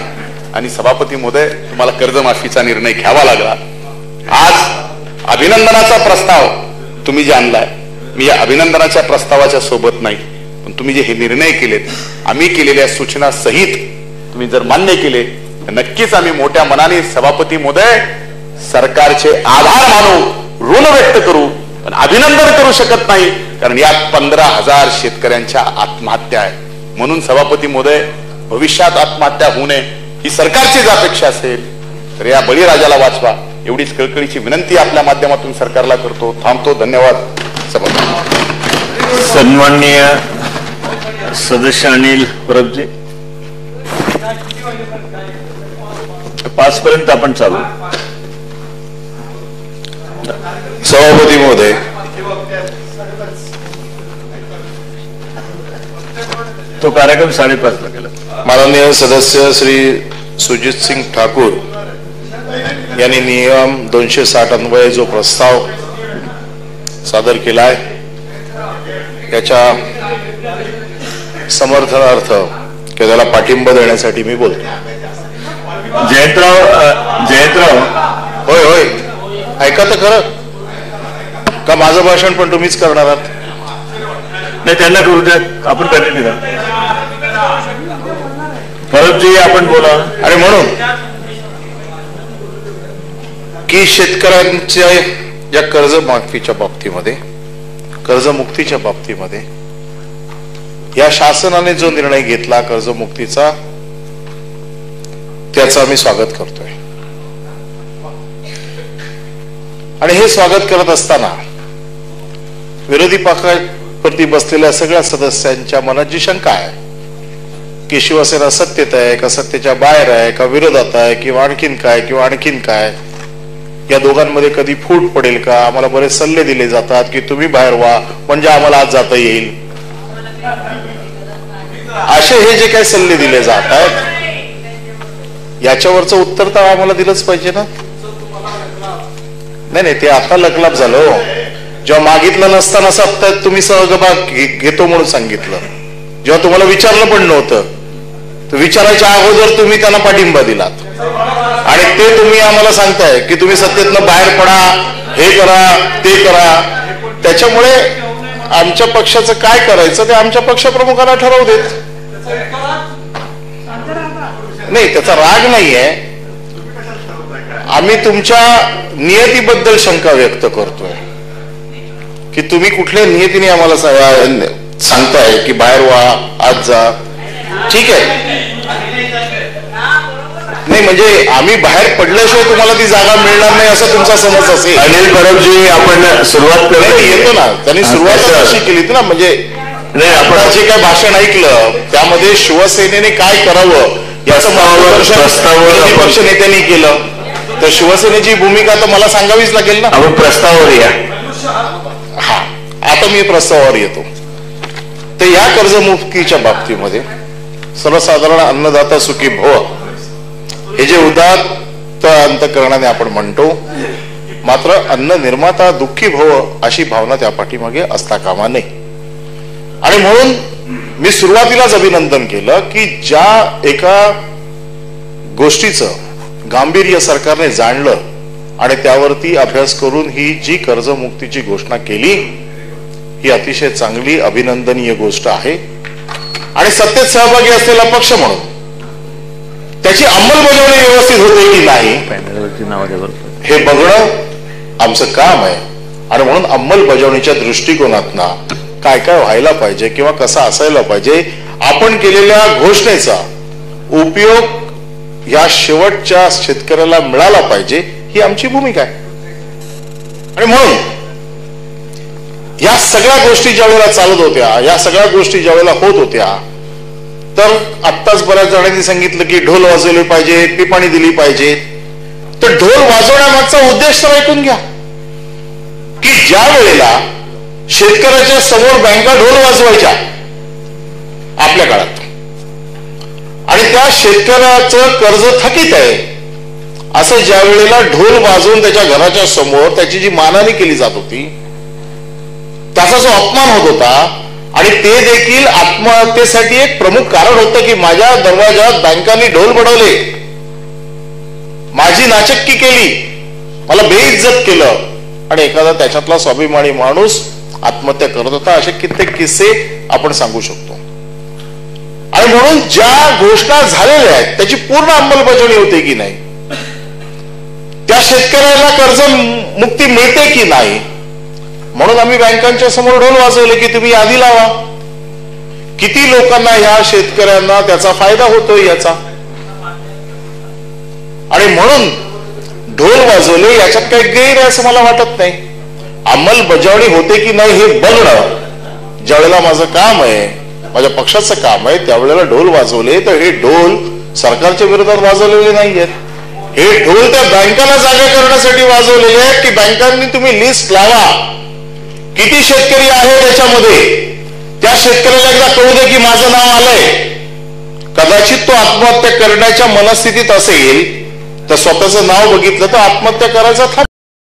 आणि सभापती महोदय तुम्हाला कर्जमाफीचा निर्णय घ्यावा लागला. आज अभिनंदनाचा प्रस्ताव तुम्ही जे आणलाय, मी या अभिनंदनाच्या प्रस्तावाच्या सोबत नाही, पण तुम्ही जे हे निर्णय केलेत, आम्ही केलेल्या सूचना सहित तुम्ही जर मान्य केले तर नक्कीच आम्ही मोठ्या मनाने सभापती महोदय सरकारचे आभार मानू, ऋण व्यक्त करू, पण अभिनंदन करू शकत नाही, कारण यात 15,000 शेतकऱ्यांच्या आत्महत्या आहे. म्हणून सभापती महोदय, भविष्यात आत्महत्या होऊ नये ही सरकारचीच अपेक्षा असेल तर या बळीराजाला वाचवा, एवढीच कळकळीची विनंती आपल्या माध्यमातून सरकारला करतो. थांबतो. धन्यवाद. सभापती. सन्माननीय सदस्य अनिल परबजी, 5 पर्यंत आपण चालू. सभापती महोदय, तो कार्यक्रम 5:30 ला केला. माननीय सदस्य श्री सुजित सिंग ठाकूर यांनी नियम 260 अन्वये जो प्रस्ताव सादर केला आहे त्याच्या समर्थनार्थ किंवा त्याला पाठिंबा देण्यासाठी मी बोलतो. जयंतराव, होय होय, ऐका तर खरं का माझं भाषण पण तुम्हीच करणार आहात? नाही, त्यांना करू द्या, आपण कंटिन्यू करा. परबजी आपण बोला. आणि म्हणून की शेतकऱ्यांच्या या कर्जमाफीच्या बाबतीमध्ये, कर्जमुक्तीच्या बाबतीमध्ये या शासनाने जो निर्णय घेतला कर्जमुक्तीचा, त्याचं आम्ही स्वागत करतोय. आणि हे स्वागत करत असताना विरोधी पक्षावरती बसलेल्या सगळ्या सदस्यांच्या मनात जी शंका आहे की शिवसेना सत्तेत आहे का सत्तेच्या बाहेर आहे का विरोधात आहे किंवा आणखीन काय, या दोघांमध्ये कधी फूट पडेल का? आम्हाला बरेच सल्ले दिले जातात की तुम्ही बाहेर व्हा म्हणजे आम्हाला आज जाता येईल. असे हे जे काही सल्ले दिले जात आहेत याच्यावरचं उत्तर तर आम्हाला दिलंच पाहिजे ना. नाही ते आता लकलाप झालं. जेव्हा मागितलं नसताना सप्ताहात तुम्ही सहभाग घेतो म्हणून सांगितलं, जेव्हा तुम्हाला विचारलं पण नव्हतं तर विचारायच्या अगोदर तुम्ही त्यांना पाठिंबा दिलात आणि ते तुम्ही आम्हाला सांगताय की तुम्ही सत्तेतनं बाहेर पडा, हे करा ते करा. त्याच्यामुळे आमच्या पक्षाचं काय करायचं ते आमच्या पक्षप्रमुखांना ठरवू देत. नाही त्याचा राग नाहीये, आम्ही तुमच्या नियतीबद्दल शंका व्यक्त करतोय की तुम्ही कुठल्या नियतीने आम्हाला सांगताय की बाहेर व्हा, आज जा. ठीक आहे, नाही म्हणजे आम्ही बाहेर पडल्याशिवाय तुम्हाला ती जागा मिळणार नाही असा तुमचा समज असेल. अनिल परबजी आपण सुरुवात येतो ना, त्यांनी सुरुवात अशी केली ना, म्हणजे आपण जे काय भाषण ऐकलं त्यामध्ये शिवसेनेने काय करावं याचं मार्गदर्शन पक्ष नेत्यांनी केलं. तर शिवसेनेची भूमिका तर मला सांगावीच लागेल ना. आपण प्रस्तावावर या. हा, आता मी प्रस्तावावर येतो. तर या कर्जमुक्तीच्या बाबतीमध्ये सर्वसाधारण अन्नदाता सुखी भव हे जे उदात्त अंतःकरणाने आपण म्हणतो, मात्र अन्न निर्माता दुःखी भव अशी भावना त्या पाठीमागे असता कामा नये. आणि म्हणून मी सुरुवातीलाच अभिनंदन केलं की ज्या एका गोष्टीचं गांभीर्य सरकारने जाणलं आणि त्यावरती अभ्यास करून ही जी कर्जमुक्तीची घोषणा केली ही अतिशय चांगली अभिनंदनीय गोष्ट आहे. आणि सत्तेत सहभागी असलेला पक्ष म्हणून त्याची अंमलबजावणी व्यवस्थित होते की नाही हे बघणं आमचं काम आहे. आणि म्हणून अंमलबजावणीच्या दृष्टिकोनातनं काय काय व्हायला पाहिजे किंवा कसा असायला पाहिजे, आपण केलेल्या घोषणेचा उपयोग या शेवटच्या शेतकऱ्याला मिळाला पाहिजे ही आमची भूमिका आहे. आणि म्हणून या सगळ्या गोष्टी ज्या वेळेला चालत होत्या, या सगळ्या गोष्टी ज्या वेळेला होत होत्या, तर आत्ताच बऱ्याच जणांनी सांगितलं की ढोल वाजवले पाहिजेत, पिपाणी दिली पाहिजेत. तर ढोल वाजवण्यामागचा उद्देश तर ऐकून घ्या की ज्या वेळेला शेतकऱ्याच्या समोर बँका ढोल वाजवायच्या आपल्या काळात आणि त्या शेतकऱ्याचं कर्ज थकीत आहे असं ज्या वेळेला ढोल वाजवून त्याच्या घराच्या समोर त्याची जी मानहानी केली जात होती, त्याचा जो अपमान होत होता आणि ते देखील आत्महत्येसाठी एक प्रमुख कारण होतं की माझ्या दरवाजात बँकांनी ढोल बडवले, माझी नाचक्की केली, मला बेइज्जत केलं आणि एखादा त्याच्यातला स्वाभिमानी माणूस आत्महत्या करत होता. असे कित्येक किस्से आपण सांगू शकतो. आणि म्हणून ज्या घोषणा झालेल्या आहेत त्याची पूर्ण अंमलबजावणी होते की नाही, त्या शेतकऱ्याला कर्ज मुक्ती मिळते की नाही, म्हणून आम्ही बँकांच्या समोर ढोल वाजवले की तुम्ही यादी लावा. किती लोकांना ह्या शेतकऱ्यांना त्याचा फायदा होतोय याचा. आणि म्हणून ढोल वाजवले याच्यात काही गैर आहे असं मला वाटत नाही. अंमलबजावणी होते की नाही हे बघणं ज्या वेळेला माझं काम आहे, माझ्या पक्षाचं काम आहे, त्यावेळेला ढोल वाजवले तर हे ढोल सरकारच्या विरोधात वाजवलेले नाहीयेत. हे ढोल त्या बँकांना जागा करण्यासाठी वाजवलेले आहेत की बँकांनी तुम्ही लिस्ट लावा किती शेतकरी आहे त्याच्यामध्ये, त्या शेतकऱ्याला एकदा कळू दे की माझं नाव आलंय. कदाचित तो आत्महत्या करण्याच्या मनस्थितीत असेल तर स्वतःचं नाव बघितलं तर आत्महत्या करायचा